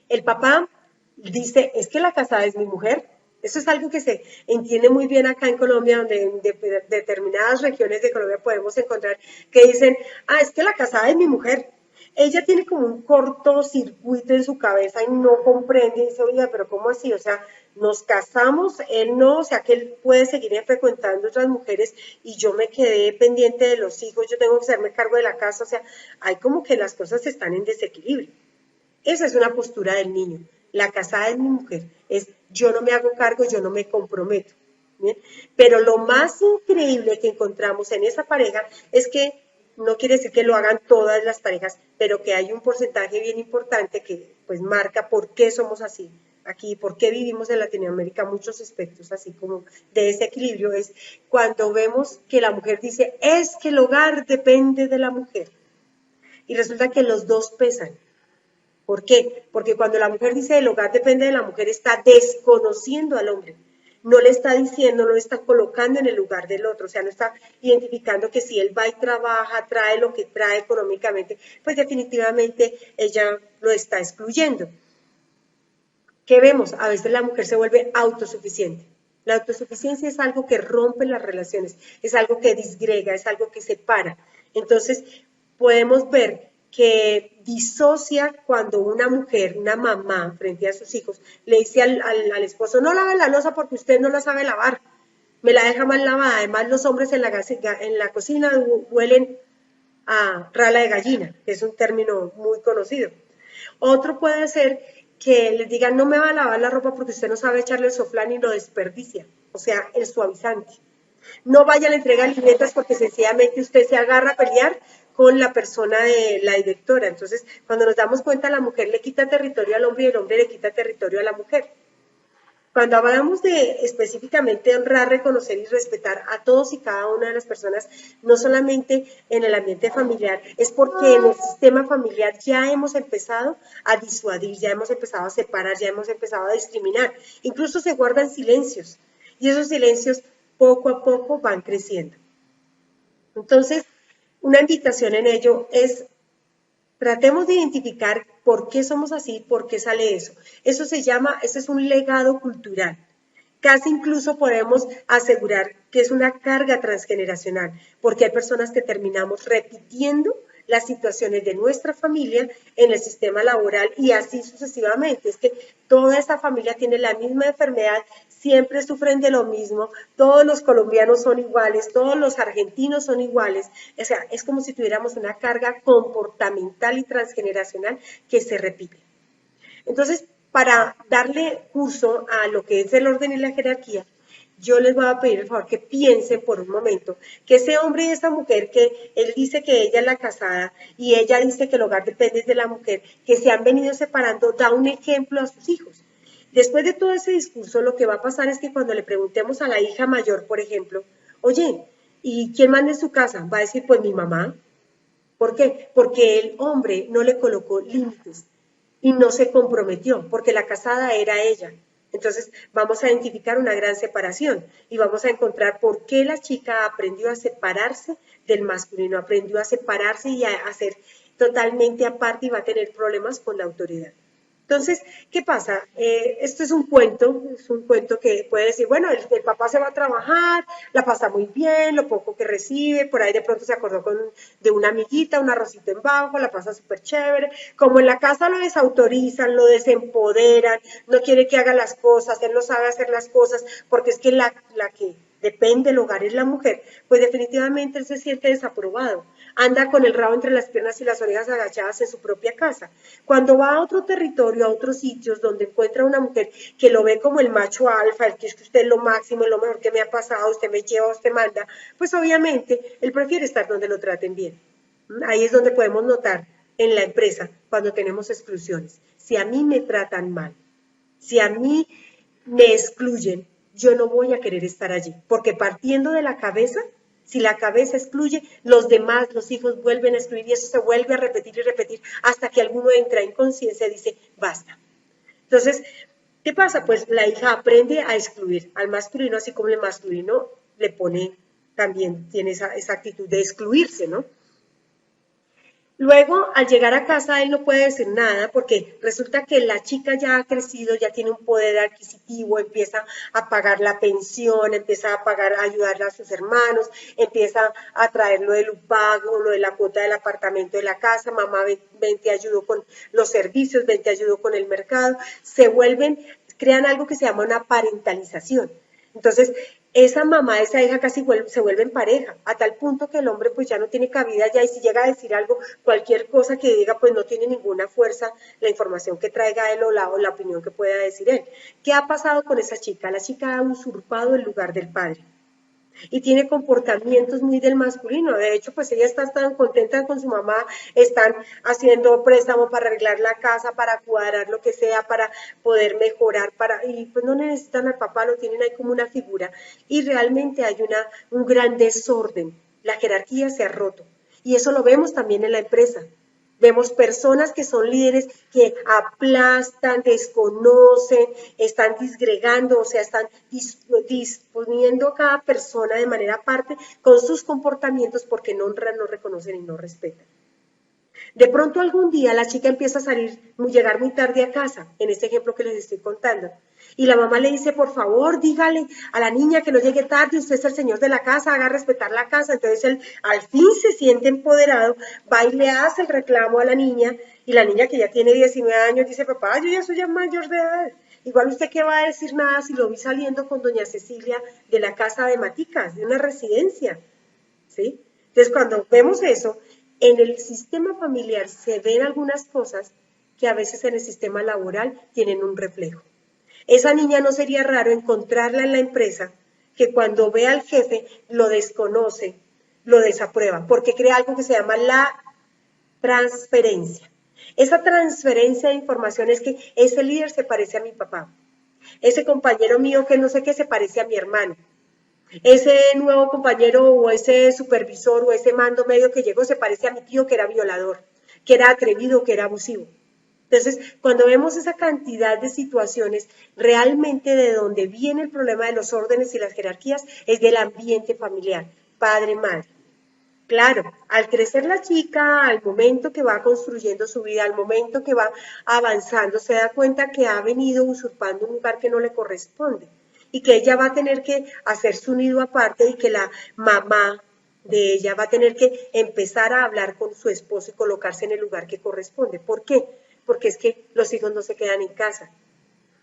El papá dice, es que la casada es mi mujer. Eso es algo que se entiende muy bien acá en Colombia, donde en determinadas regiones de Colombia podemos encontrar que dicen, es que la casada es mi mujer. Ella tiene como un cortocircuito en su cabeza y no comprende y dice, oiga, pero ¿cómo así? O sea, nos casamos, él no, o sea que él puede seguir frecuentando otras mujeres y yo me quedé pendiente de los hijos, yo tengo que hacerme cargo de la casa, o sea, hay como que las cosas están en desequilibrio. Esa es una postura del niño. La casada es mi mujer, es yo no me hago cargo, yo no me comprometo. ¿Bien? Pero lo más increíble que encontramos en esa pareja es que no quiere decir que lo hagan todas las parejas, pero que hay un porcentaje bien importante que pues marca por qué somos así aquí, por qué vivimos en Latinoamérica muchos aspectos así como de ese equilibrio, es cuando vemos que la mujer dice, es que el hogar depende de la mujer. Y resulta que los dos pesan. ¿Por qué? Porque cuando la mujer dice el hogar depende de la mujer, está desconociendo al hombre. No le está diciendo, no le está colocando en el lugar del otro, o sea, no está identificando que si él va y trabaja, trae lo que trae económicamente, pues definitivamente ella lo está excluyendo. ¿Qué vemos? A veces la mujer se vuelve autosuficiente. La autosuficiencia es algo que rompe las relaciones, es algo que disgrega, es algo que separa. Entonces, podemos ver que disocia cuando una mujer, una mamá, frente a sus hijos, le dice al esposo, no lave la loza porque usted no la sabe lavar, me la deja mal lavada. Además, los hombres en la cocina huelen a rala de gallina, que es un término muy conocido. Otro puede ser que les digan, no me va a lavar la ropa porque usted no sabe echarle el soflán y lo desperdicia, o sea, el suavizante. No vaya a la entrega de alimentos porque sencillamente usted se agarra a pelear con la persona de la directora. Entonces, cuando nos damos cuenta, la mujer le quita territorio al hombre y el hombre le quita territorio a la mujer. Cuando hablamos de específicamente honrar, reconocer y respetar a todos y cada una de las personas, no solamente en el ambiente familiar, es porque en el sistema familiar ya hemos empezado a disuadir, ya hemos empezado a separar, ya hemos empezado a discriminar. Incluso se guardan silencios y esos silencios poco a poco van creciendo. Entonces, una invitación en ello es tratemos de identificar por qué somos así, por qué sale eso. Eso se llama, ese es un legado cultural. Casi incluso podemos asegurar que es una carga transgeneracional, porque hay personas que terminamos repitiendo las situaciones de nuestra familia en el sistema laboral y así sucesivamente. Es que toda esa familia tiene la misma enfermedad, siempre sufren de lo mismo, todos los colombianos son iguales, todos los argentinos son iguales. O sea, es como si tuviéramos una carga comportamental y transgeneracional que se repite. Entonces, para darle curso a lo que es el orden y la jerarquía, yo les voy a pedir el favor que piensen por un momento que ese hombre y esa mujer que él dice que ella es la casada y ella dice que el hogar depende de la mujer, que se han venido separando, da un ejemplo a sus hijos. Después de todo ese discurso, lo que va a pasar es que cuando le preguntemos a la hija mayor, por ejemplo, oye, ¿y quién manda en su casa? Va a decir, pues mi mamá. ¿Por qué? Porque el hombre no le colocó límites y no se comprometió, porque la casada era ella. Entonces vamos a identificar una gran separación y vamos a encontrar por qué la chica aprendió a separarse del masculino, aprendió a separarse y a ser totalmente aparte y va a tener problemas con la autoridad. Entonces, ¿qué pasa? Esto es un cuento que puede decir, bueno, el papá se va a trabajar, la pasa muy bien, lo poco que recibe, por ahí de pronto se acordó de una amiguita, un arrocito en bajo, la pasa súper chévere. Como en la casa lo desautorizan, lo desempoderan, no quiere que haga las cosas, él no sabe hacer las cosas, porque es que la que depende del hogar es la mujer, pues definitivamente él se siente desaprobado, anda con el rabo entre las piernas y las orejas agachadas en su propia casa. Cuando va a otro territorio, a otros sitios donde encuentra una mujer que lo ve como el macho alfa, el que es que usted es lo máximo, es lo mejor que me ha pasado, usted me lleva, usted manda, pues obviamente él prefiere estar donde lo traten bien. Ahí es donde podemos notar en la empresa cuando tenemos exclusiones. Si a mí me tratan mal, si a mí me excluyen, yo no voy a querer estar allí, porque partiendo de la cabeza Si la cabeza excluye, los demás, los hijos vuelven a excluir y eso se vuelve a repetir y repetir hasta que alguno entra en conciencia y dice, basta. Entonces, ¿qué pasa? Pues la hija aprende a excluir al masculino, así como el masculino le pone, también tiene esa actitud de excluirse, ¿no? Luego, al llegar a casa, él no puede decir nada porque resulta que la chica ya ha crecido, ya tiene un poder adquisitivo, empieza a pagar la pensión, empieza a pagar, a ayudarle a sus hermanos, empieza a traer lo del pago, lo de la cuota del apartamento de la casa, mamá, ven te ayudo con los servicios, ven te ayudo con el mercado, se vuelven, crean algo que se llama una parentalización. Entonces, esa mamá, esa hija casi se vuelven pareja, a tal punto que el hombre pues ya no tiene cabida ya y si llega a decir algo, cualquier cosa que diga pues no tiene ninguna fuerza la información que traiga él o la opinión que pueda decir él. ¿Qué ha pasado con esa chica? La chica ha usurpado el lugar del padre y tiene comportamientos muy del masculino. De hecho, pues ella está tan contenta con su mamá, están haciendo préstamo para arreglar la casa, para cuadrar lo que sea, para poder mejorar, y pues no necesitan al papá, lo tienen ahí como una figura. Y realmente hay un gran desorden. La jerarquía se ha roto. Y eso lo vemos también en la empresa. Vemos personas que son líderes que aplastan, desconocen, están disgregando, o sea, están disponiendo a cada persona de manera aparte con sus comportamientos porque no honran, no reconocen y no respetan. De pronto algún día la chica empieza a llegar muy tarde a casa, en este ejemplo que les estoy contando, y la mamá le dice, por favor, dígale a la niña que no llegue tarde, usted es el señor de la casa, haga respetar la casa. Entonces él al fin se siente empoderado, va y le hace el reclamo a la niña, y la niña que ya tiene 19 años dice, papá, yo ya soy ya mayor de edad, igual usted qué va a decir nada si lo vi saliendo con doña Cecilia de la casa de Maticas, de una residencia, ¿sí? Entonces cuando vemos eso, en el sistema familiar se ven algunas cosas que a veces en el sistema laboral tienen un reflejo. Esa niña no sería raro encontrarla en la empresa que cuando ve al jefe lo desconoce, lo desaprueba, porque crea algo que se llama la transferencia. Esa transferencia de información es que ese líder se parece a mi papá, ese compañero mío que no sé qué se parece a mi hermano, ese nuevo compañero o ese supervisor o ese mando medio que llegó se parece a mi tío que era violador, que era atrevido, que era abusivo. Entonces, cuando vemos esa cantidad de situaciones, realmente de donde viene el problema de los órdenes y las jerarquías es del ambiente familiar, padre, madre. Claro, al crecer la chica, al momento que va construyendo su vida, al momento que va avanzando, se da cuenta que ha venido usurpando un lugar que no le corresponde y que ella va a tener que hacer su nido aparte y que la mamá de ella va a tener que empezar a hablar con su esposo y colocarse en el lugar que corresponde. ¿Por qué? Porque es que los hijos no se quedan en casa.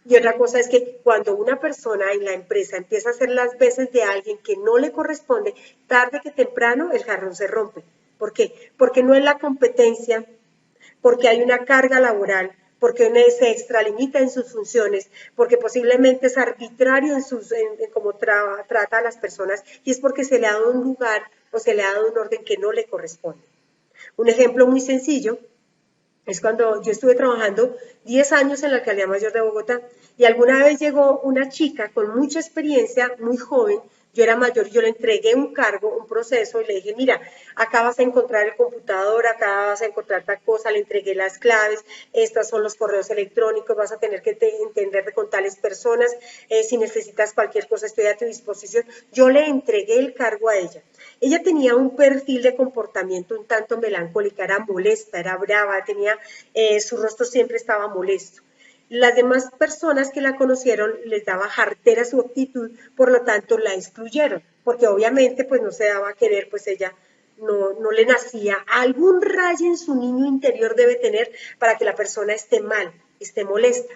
Y otra cosa es que cuando una persona en la empresa empieza a hacer las veces de alguien que no le corresponde, tarde que temprano el jarrón se rompe. ¿Por qué? Porque no es la competencia, porque hay una carga laboral, porque uno se extralimita en sus funciones, porque posiblemente es arbitrario en cómo trata a las personas y es porque se le ha dado un lugar o se le ha dado un orden que no le corresponde. Un ejemplo muy sencillo es cuando yo estuve trabajando 10 años en la Alcaldía Mayor de Bogotá y alguna vez llegó una chica con mucha experiencia, muy joven, yo era mayor, yo le entregué un cargo, un proceso y le dije, mira, acá vas a encontrar el computador, acá vas a encontrar tal cosa, le entregué las claves, estos son los correos electrónicos, vas a tener que entender con tales personas, si necesitas cualquier cosa estoy a tu disposición. Yo le entregué el cargo a ella. Ella tenía un perfil de comportamiento un tanto melancólica, era molesta, era brava, su rostro siempre estaba molesto. Las demás personas que la conocieron les daba jartera su actitud, por lo tanto la excluyeron, porque obviamente pues no se daba a querer, pues ella no le nacía. Algún rayo en su niño interior debe tener para que la persona esté mal, esté molesta.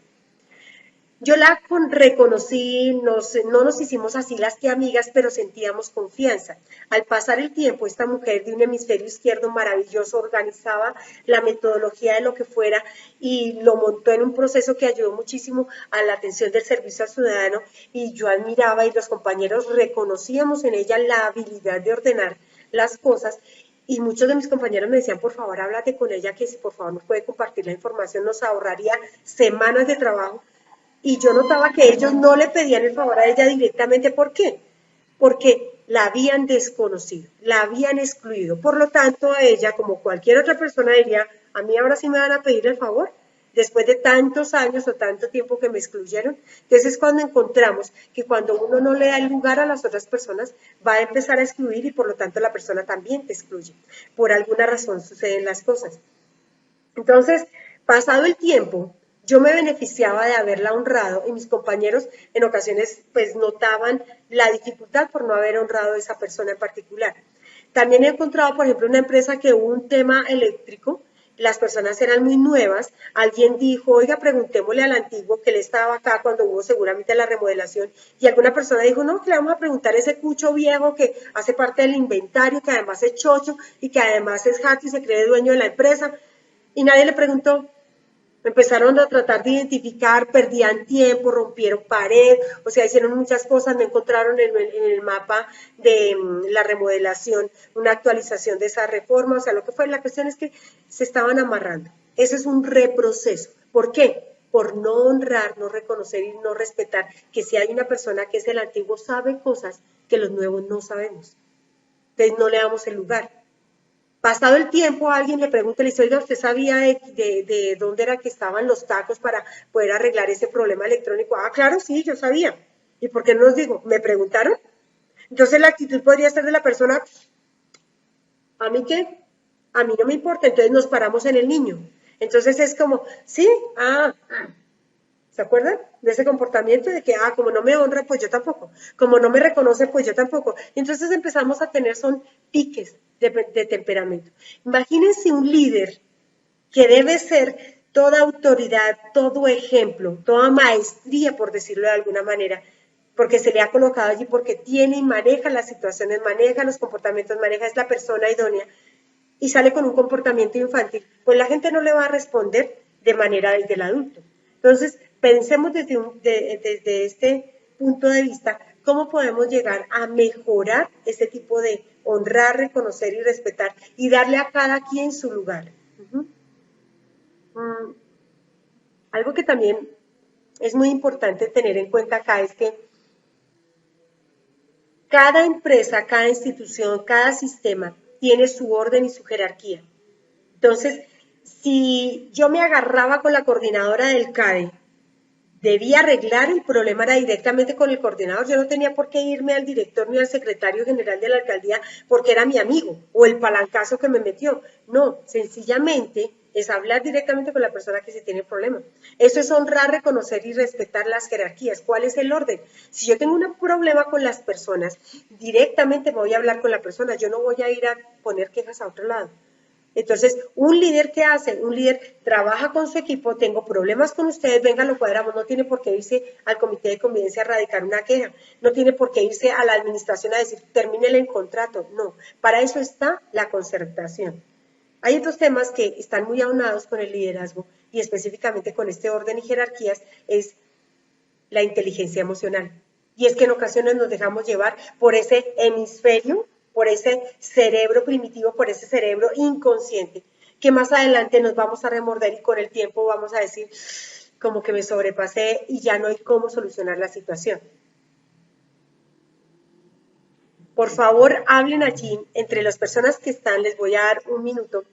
Yo la reconocí, no nos hicimos así las que amigas, pero sentíamos confianza. Al pasar el tiempo, esta mujer de un hemisferio izquierdo maravilloso organizaba la metodología de lo que fuera y lo montó en un proceso que ayudó muchísimo a la atención del servicio al ciudadano y yo admiraba y los compañeros reconocíamos en ella la habilidad de ordenar las cosas y muchos de mis compañeros me decían, por favor, háblate con ella, que si por favor nos puede compartir la información, nos ahorraría semanas de trabajo. Y yo notaba que ellos no le pedían el favor a ella directamente. ¿Por qué? Porque la habían desconocido, la habían excluido. Por lo tanto, ella, como cualquier otra persona, diría, a mí ahora sí me van a pedir el favor, después de tantos años o tanto tiempo que me excluyeron. Entonces es cuando encontramos que cuando uno no le da el lugar a las otras personas, va a empezar a excluir y por lo tanto la persona también te excluye. Por alguna razón suceden las cosas. Entonces, pasado el tiempo, yo me beneficiaba de haberla honrado y mis compañeros en ocasiones pues notaban la dificultad por no haber honrado a esa persona en particular. También he encontrado, por ejemplo, una empresa que hubo un tema eléctrico, las personas eran muy nuevas, alguien dijo, oiga, preguntémosle al antiguo que él estaba acá cuando hubo seguramente la remodelación, y alguna persona dijo, no, que le vamos a preguntar a ese cucho viejo que hace parte del inventario, que además es chocho y que además es jato y se cree dueño de la empresa, y nadie le preguntó. Empezaron a tratar de identificar, perdían tiempo, rompieron pared, o sea, hicieron muchas cosas, no encontraron en el mapa de la remodelación una actualización de esa reforma, o sea, lo que fue, la cuestión es que se estaban amarrando. Ese es un reproceso. ¿Por qué? Por no honrar, no reconocer y no respetar que si hay una persona que es el antiguo sabe cosas que los nuevos no sabemos. Entonces no le damos el lugar. Pasado el tiempo, alguien le pregunta, le dice, oiga, ¿usted sabía de dónde era que estaban los tacos para poder arreglar ese problema electrónico? Ah, claro, sí, yo sabía. ¿Y por qué no los digo? ¿Me preguntaron? Entonces la actitud podría ser de la persona, ¿a mí qué? A mí no me importa, entonces nos paramos en el niño. Entonces es como, sí, ¿se acuerdan de ese comportamiento de que, como no me honra, pues yo tampoco, como no me reconoce, pues yo tampoco? Y entonces empezamos a tener, son piques de temperamento. Imagínense un líder que debe ser toda autoridad, todo ejemplo, toda maestría, por decirlo de alguna manera, porque se le ha colocado allí, porque tiene y maneja las situaciones, maneja los comportamientos, maneja, es la persona idónea, y sale con un comportamiento infantil, pues la gente no le va a responder de manera desde el adulto. Entonces, pensemos desde este punto de vista, cómo podemos llegar a mejorar ese tipo de honrar, reconocer y respetar y darle a cada quien su lugar. Algo que también es muy importante tener en cuenta acá es que cada empresa, cada institución, cada sistema tiene su orden y su jerarquía. Entonces, si yo me agarraba con la coordinadora del CADE, debía arreglar el problema era directamente con el coordinador. Yo no tenía por qué irme al director ni al secretario general de la alcaldía porque era mi amigo o el palancazo que me metió. No, sencillamente es hablar directamente con la persona que se tiene el problema. Eso es honrar, reconocer y respetar las jerarquías. ¿Cuál es el orden? Si yo tengo un problema con las personas, directamente me voy a hablar con la persona. Yo no voy a ir a poner quejas a otro lado. Entonces, un líder, ¿qué hace? Un líder trabaja con su equipo, tengo problemas con ustedes, venga, lo cuadramos, no tiene por qué irse al comité de convivencia a radicar una queja, no tiene por qué irse a la administración a decir, termínele el contrato, no, para eso está la concertación. Hay otros temas que están muy aunados con el liderazgo y específicamente con este orden y jerarquías, es la inteligencia emocional. Y es que en ocasiones nos dejamos llevar por ese hemisferio, por ese cerebro primitivo, por ese cerebro inconsciente, que más adelante nos vamos a remorder y con el tiempo vamos a decir, como que me sobrepasé y ya no hay cómo solucionar la situación. Por favor, hablen allí, entre las personas que están, les voy a dar un minuto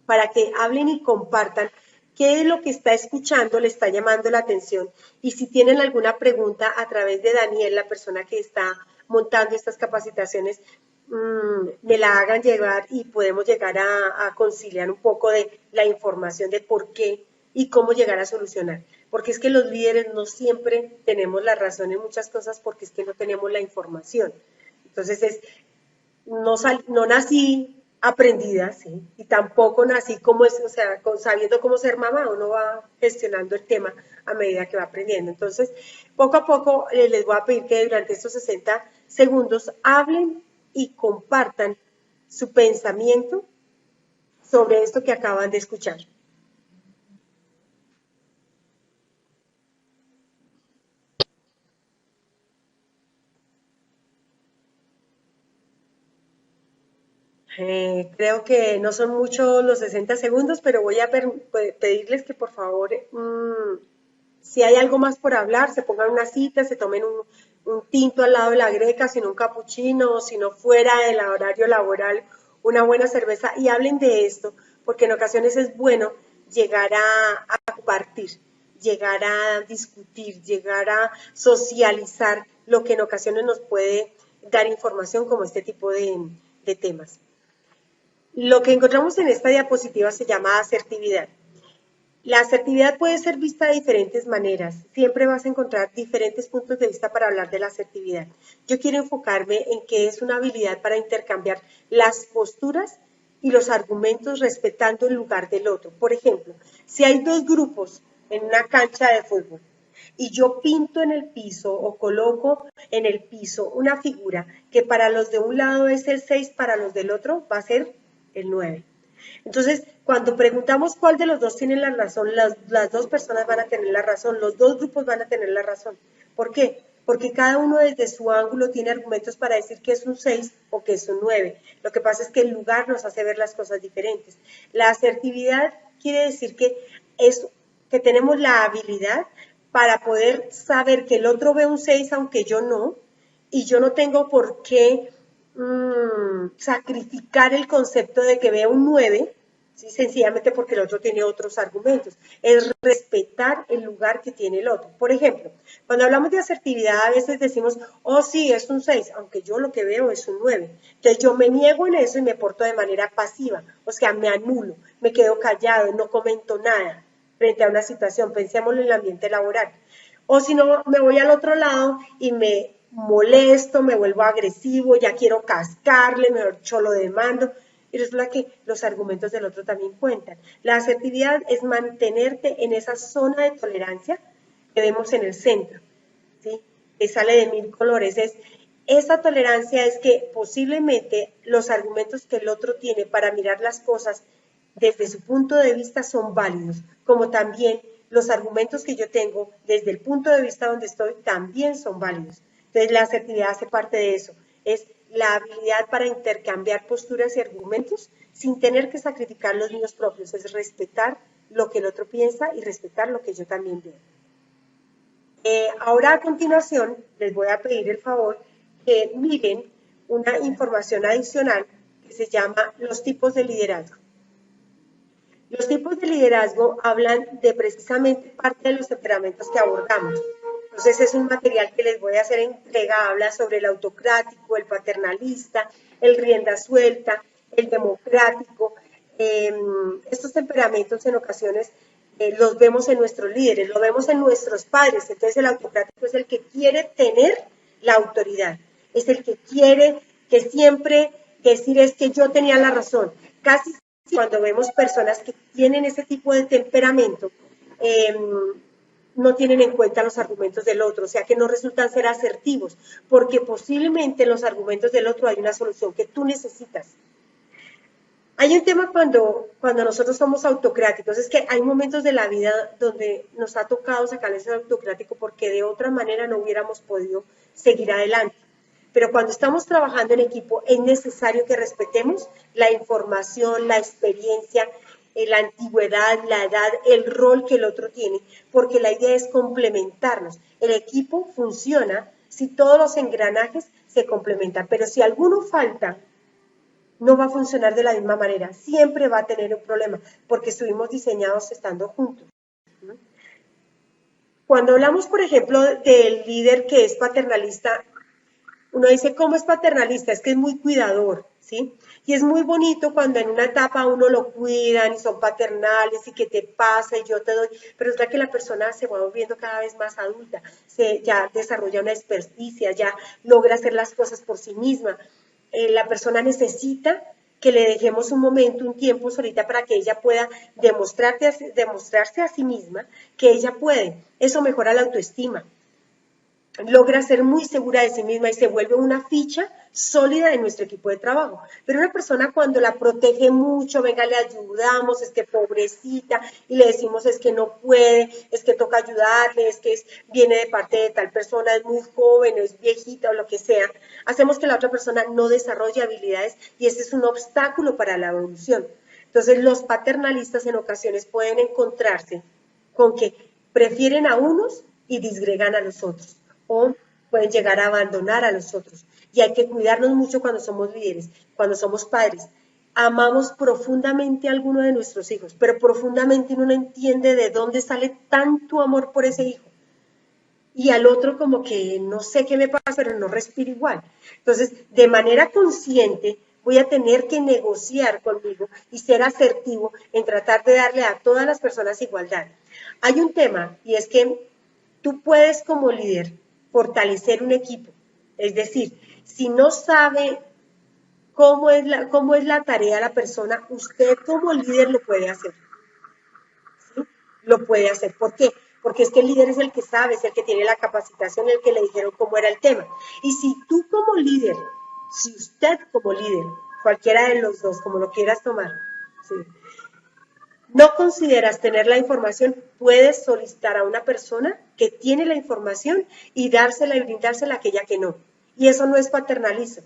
para que hablen y compartan qué es lo que está escuchando, le está llamando la atención. Y si tienen alguna pregunta a través de Daniel, la persona que está montando estas capacitaciones, me la hagan llegar y podemos llegar a conciliar un poco de la información de por qué y cómo llegar a solucionar. Porque es que los líderes no siempre tenemos la razón en muchas cosas porque es que no tenemos la información. Entonces no nací aprendida, ¿sí? Y tampoco nací como es, o sea, sabiendo cómo ser mamá, uno va gestionando el tema a medida que va aprendiendo. Entonces, poco a poco les voy a pedir que durante estos 60 segundos hablen y compartan su pensamiento sobre esto que acaban de escuchar. Creo que no son muchos los 60 segundos, pero voy a pedirles que por favor, si hay algo más por hablar, se pongan una cita, se tomen un tinto al lado de la greca, sino un capuchino, o si no fuera del horario laboral, una buena cerveza, y hablen de esto, porque en ocasiones es bueno llegar a compartir, llegar a discutir, llegar a socializar lo que en ocasiones nos puede dar información como este tipo de temas. Lo que encontramos en esta diapositiva se llama asertividad. La asertividad puede ser vista de diferentes maneras. Siempre vas a encontrar diferentes puntos de vista para hablar de la asertividad. Yo quiero enfocarme en que es una habilidad para intercambiar las posturas y los argumentos respetando el lugar del otro. Por ejemplo, si hay dos grupos en una cancha de fútbol y yo pinto en el piso o coloco en el piso una figura que para los de un lado es el 6, para los del otro va a ser el 9. Entonces, cuando preguntamos cuál de los dos tiene la razón, las dos personas van a tener la razón, los dos grupos van a tener la razón. ¿Por qué? Porque cada uno desde su ángulo tiene argumentos para decir que es un 6 o que es un 9. Lo que pasa es que el lugar nos hace ver las cosas diferentes. La asertividad quiere decir que tenemos la habilidad para poder saber que el otro ve un 6 aunque yo no, y yo no tengo por qué sacrificar el concepto de que vea un 9, ¿sí? Sencillamente porque el otro tiene otros argumentos. Es respetar el lugar que tiene el otro. Por ejemplo, cuando hablamos de asertividad a veces decimos, oh sí, es un 6, aunque yo lo que veo es un 9. Entonces yo me niego en eso y me porto de manera pasiva, o sea, me anulo, me quedo callado, no comento nada frente a una situación. Pensémoslo en el ambiente laboral. O si no, me voy al otro lado y me molesto, me vuelvo agresivo, ya quiero cascarle, mejor dicho lo demando, y resulta que los argumentos del otro también cuentan. La asertividad es mantenerte en esa zona de tolerancia que vemos en el centro, ¿sí? Que sale de 1000 colores. Esa tolerancia es que posiblemente los argumentos que el otro tiene para mirar las cosas desde su punto de vista son válidos, como también los argumentos que yo tengo desde el punto de vista donde estoy también son válidos. Entonces la asertividad hace parte de eso, es la habilidad para intercambiar posturas y argumentos sin tener que sacrificar los míos propios, es respetar lo que el otro piensa y respetar lo que yo también veo. Ahora a continuación les voy a pedir el favor que miren una información adicional que se llama los tipos de liderazgo. Los tipos de liderazgo hablan de precisamente parte de los temperamentos que abordamos. Entonces es un material que les voy a hacer entrega, habla sobre el autocrático, el paternalista, el rienda suelta, el democrático. Estos temperamentos en ocasiones los vemos en nuestros líderes, los vemos en nuestros padres. Entonces el autocrático es el que quiere tener la autoridad, es el que quiere que siempre decir es que yo tenía la razón. Casi cuando vemos personas que tienen ese tipo de temperamento, no tienen en cuenta los argumentos del otro, o sea que no resultan ser asertivos, porque posiblemente en los argumentos del otro hay una solución que tú necesitas. Hay un tema cuando nosotros somos autocráticos, es que hay momentos de la vida donde nos ha tocado sacar ese autocrático porque de otra manera no hubiéramos podido seguir adelante. Pero cuando estamos trabajando en equipo es necesario que respetemos la información, la experiencia, la antigüedad, la edad, el rol que el otro tiene, porque la idea es complementarnos. El equipo funciona si todos los engranajes se complementan, pero si alguno falta, no va a funcionar de la misma manera, siempre va a tener un problema, porque estuvimos diseñados estando juntos. Cuando hablamos, por ejemplo, del líder que es paternalista, uno dice, ¿cómo es paternalista? Es que es muy cuidador, ¿sí? Y es muy bonito cuando en una etapa uno lo cuidan y son paternales y que te pasa y yo te doy, pero es verdad que la persona se va volviendo cada vez más adulta, ya desarrolla una experticia, ya logra hacer las cosas por sí misma. La persona necesita que le dejemos un momento, un tiempo solita para que ella pueda demostrarse a sí misma que ella puede. Eso mejora la autoestima. Logra ser muy segura de sí misma y se vuelve una ficha sólida de nuestro equipo de trabajo. Pero una persona cuando la protege mucho, venga, le ayudamos, es que pobrecita, y le decimos es que no puede, es que toca ayudarle, es que viene de parte de tal persona, es muy joven, es viejita o lo que sea, hacemos que la otra persona no desarrolle habilidades y ese es un obstáculo para la evolución. Entonces los paternalistas en ocasiones pueden encontrarse con que prefieren a unos y disgregan a los otros. O pueden llegar a abandonar a los otros. Y hay que cuidarnos mucho cuando somos líderes, cuando somos padres. Amamos profundamente a alguno de nuestros hijos, pero profundamente uno no entiende de dónde sale tanto amor por ese hijo. Y al otro como que no sé qué me pasa, pero no respiro igual. Entonces, de manera consciente, voy a tener que negociar conmigo y ser asertivo en tratar de darle a todas las personas igualdad. Hay un tema y es que tú puedes como líder fortalecer un equipo. Es decir, si no sabe cómo es la tarea de la persona, usted como líder lo puede hacer. ¿Sí? Lo puede hacer. ¿Por qué? Porque es que el líder es el que sabe, es el que tiene la capacitación, el que le dijeron cómo era el tema. Y si tú como líder, si usted como líder, cualquiera de los dos, como lo quieras tomar, ¿sí? No consideras tener la información, puedes solicitar a una persona que tiene la información y dársela y brindársela a aquella que no. Y eso no es paternalismo.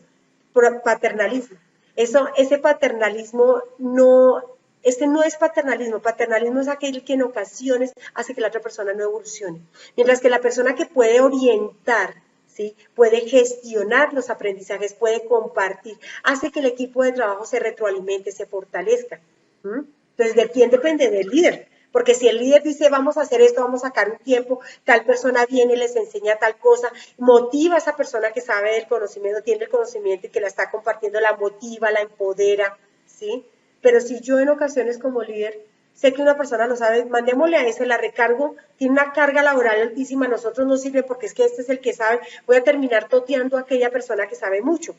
Paternalismo. Ese paternalismo no, ese no es paternalismo. Paternalismo es aquel que en ocasiones hace que la otra persona no evolucione. Mientras que la persona que puede orientar, ¿sí? Puede gestionar los aprendizajes, puede compartir, hace que el equipo de trabajo se retroalimente, se fortalezca. ¿Mm? Entonces, ¿de quién depende? Del líder. Porque si el líder dice, vamos a hacer esto, vamos a sacar un tiempo, tal persona viene y les enseña tal cosa, motiva a esa persona que sabe del conocimiento, tiene el conocimiento y que la está compartiendo, la motiva, la empodera, ¿sí? Pero si yo en ocasiones como líder sé que una persona lo sabe, mandémosle a ese, la recargo, tiene una carga laboral altísima, a nosotros no sirve porque es que este es el que sabe, voy a terminar toteando a aquella persona que sabe mucho.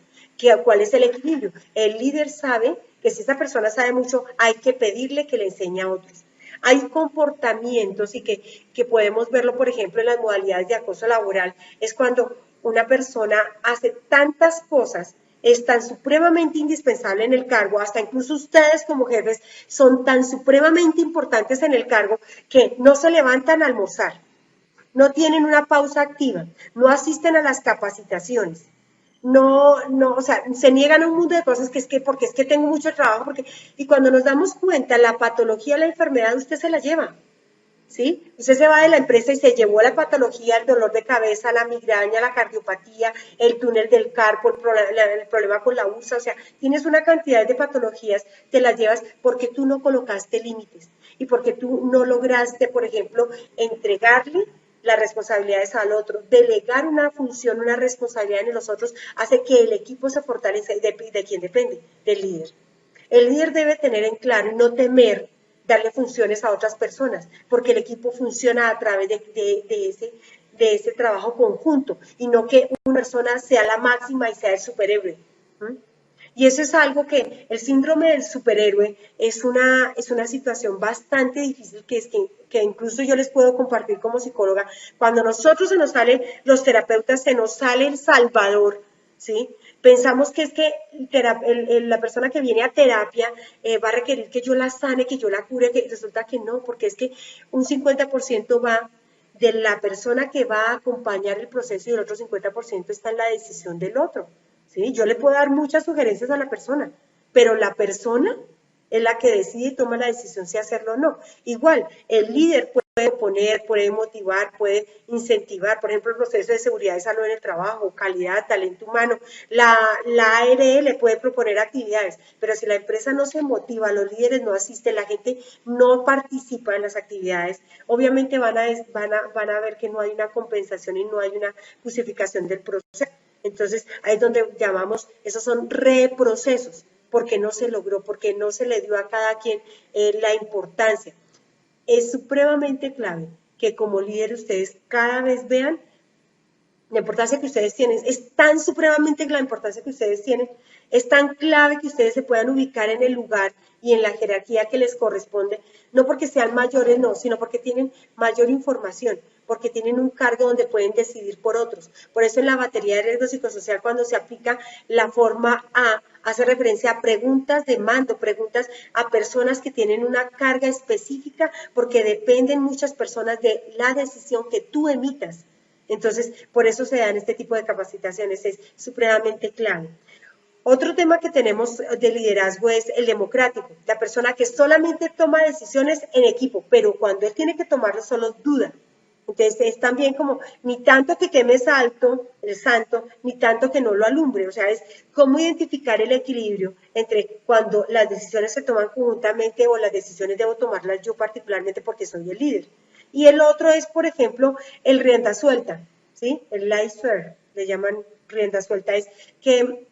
¿Cuál es el equilibrio? El líder sabe que si esa persona sabe mucho, hay que pedirle que le enseñe a otros. Hay comportamientos y que podemos verlo, por ejemplo, en las modalidades de acoso laboral, es cuando una persona hace tantas cosas, es tan supremamente indispensable en el cargo, hasta incluso ustedes como jefes son tan supremamente importantes en el cargo que no se levantan a almorzar, no tienen una pausa activa, no asisten a las capacitaciones, o sea, se niegan a un mundo de cosas porque es que tengo mucho trabajo, y cuando nos damos cuenta, la patología, la enfermedad, usted se la lleva, ¿sí? Usted se va de la empresa y se llevó la patología, el dolor de cabeza, la migraña, la cardiopatía, el túnel del carpo, el problema con la ursa, o sea, tienes una cantidad de patologías, te las llevas porque tú no colocaste límites y porque tú no lograste, por ejemplo, entregarle las responsabilidades al otro, delegar una función, una responsabilidad en los otros, hace que el equipo se fortalezca. ¿De quién depende? Del líder. El líder debe tener en claro y no temer darle funciones a otras personas, porque el equipo funciona a través de ese trabajo conjunto y no que una persona sea la máxima y sea el superhéroe. ¿Mm? Y eso es algo que el síndrome del superhéroe es una situación bastante difícil que incluso yo les puedo compartir como psicóloga. Cuando nosotros se nos sale, los terapeutas, se nos sale el salvador, ¿sí? Pensamos que es que la persona que viene a terapia va a requerir que yo la sane, que yo la cure, que resulta que no, porque es que un 50% va de la persona que va a acompañar el proceso y el otro 50% está en la decisión del otro. ¿Sí? Yo le puedo dar muchas sugerencias a la persona, pero la persona es la que decide y toma la decisión si hacerlo o no. Igual, el líder puede poner, puede motivar, puede incentivar, por ejemplo, el proceso de seguridad y salud en el trabajo, calidad, talento humano. La ARL puede proponer actividades, pero si la empresa no se motiva, los líderes no asisten, la gente no participa en las actividades, obviamente van a ver que no hay una compensación y no hay una justificación del proceso. Entonces, ahí es donde llamamos, esos son reprocesos, porque no se logró, porque no se le dio a cada quien la importancia. Es supremamente clave que como líderes ustedes cada vez vean la importancia que ustedes tienen, es tan supremamente la importancia que ustedes tienen, es tan clave que ustedes se puedan ubicar en el lugar y en la jerarquía que les corresponde, no porque sean mayores, no, sino porque tienen mayor información, porque tienen un cargo donde pueden decidir por otros. Por eso en la batería de riesgo psicosocial, cuando se aplica la forma A, hace referencia a preguntas de mando, preguntas a personas que tienen una carga específica, porque dependen muchas personas de la decisión que tú emitas. Entonces, por eso se dan este tipo de capacitaciones, es supremamente clave. Otro tema que tenemos de liderazgo es el democrático, la persona que solamente toma decisiones en equipo, pero cuando él tiene que tomarlo solo duda. Entonces es también como, ni tanto que queme el santo, ni tanto que no lo alumbre. O sea, es cómo identificar el equilibrio entre cuando las decisiones se toman conjuntamente o las decisiones debo tomarlas yo particularmente porque soy el líder. Y el otro es, por ejemplo, el rienda suelta, ¿sí? El laissez-faire, le llaman rienda suelta, es que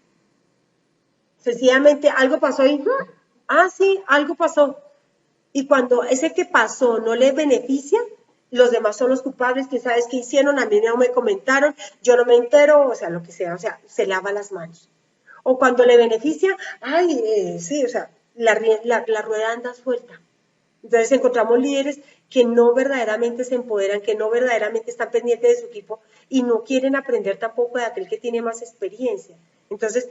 sencillamente algo pasó y, sí, algo pasó. Y cuando ese que pasó no le beneficia, los demás son los culpables, que sabes qué hicieron, a mí no me comentaron, yo no me entero, o sea, lo que sea, o sea, se lava las manos. O cuando le beneficia, sí, o sea, la rueda anda suelta. Entonces encontramos líderes que no verdaderamente se empoderan, que no verdaderamente están pendientes de su equipo y no quieren aprender tampoco de aquel que tiene más experiencia. Entonces,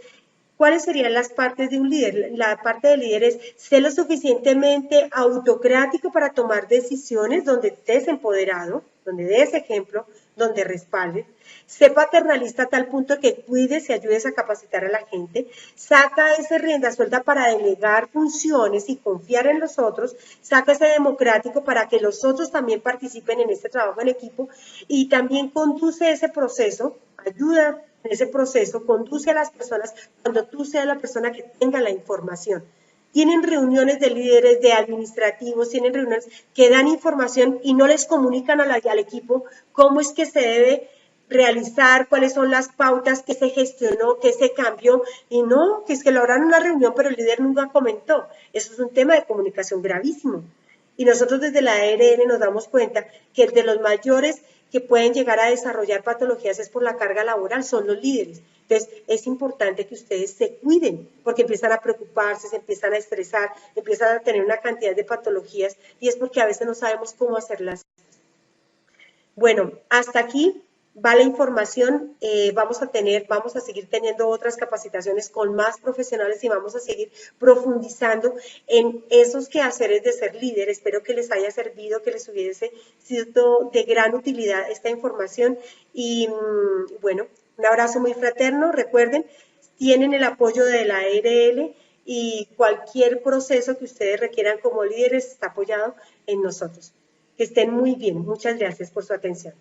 ¿cuáles serían las partes de un líder? La parte del líder es ser lo suficientemente autocrático para tomar decisiones donde estés empoderado, donde des ejemplo, donde respaldes. Sé paternalista a tal punto que cuides y ayudes a capacitar a la gente. Saca ese rienda suelta para delegar funciones y confiar en los otros. Saca ese democrático para que los otros también participen en este trabajo en equipo. Y también conduce ese proceso, ayuda en ese proceso, conduce a las personas cuando tú seas la persona que tenga la información. Tienen reuniones de líderes, de administrativos, tienen reuniones que dan información y no les comunican al equipo cómo es que se debe realizar, cuáles son las pautas que se gestionó, que se cambió, y no, que es que lo harán en una reunión, pero el líder nunca comentó. Eso es un tema de comunicación gravísimo. Y nosotros desde la ARN nos damos cuenta que de los mayores que pueden llegar a desarrollar patologías es por la carga laboral, son los líderes. Entonces, es importante que ustedes se cuiden, porque empiezan a preocuparse, se empiezan a estresar, empiezan a tener una cantidad de patologías, y es porque a veces no sabemos cómo hacerlas. Bueno, hasta aquí va la información. Vamos a seguir teniendo otras capacitaciones con más profesionales y vamos a seguir profundizando en esos quehaceres de ser líder. Espero que les haya servido, que les hubiese sido de gran utilidad esta información y bueno, un abrazo muy fraterno. Recuerden, tienen el apoyo de la ARL y cualquier proceso que ustedes requieran como líderes está apoyado en nosotros. Que estén muy bien. Muchas gracias por su atención.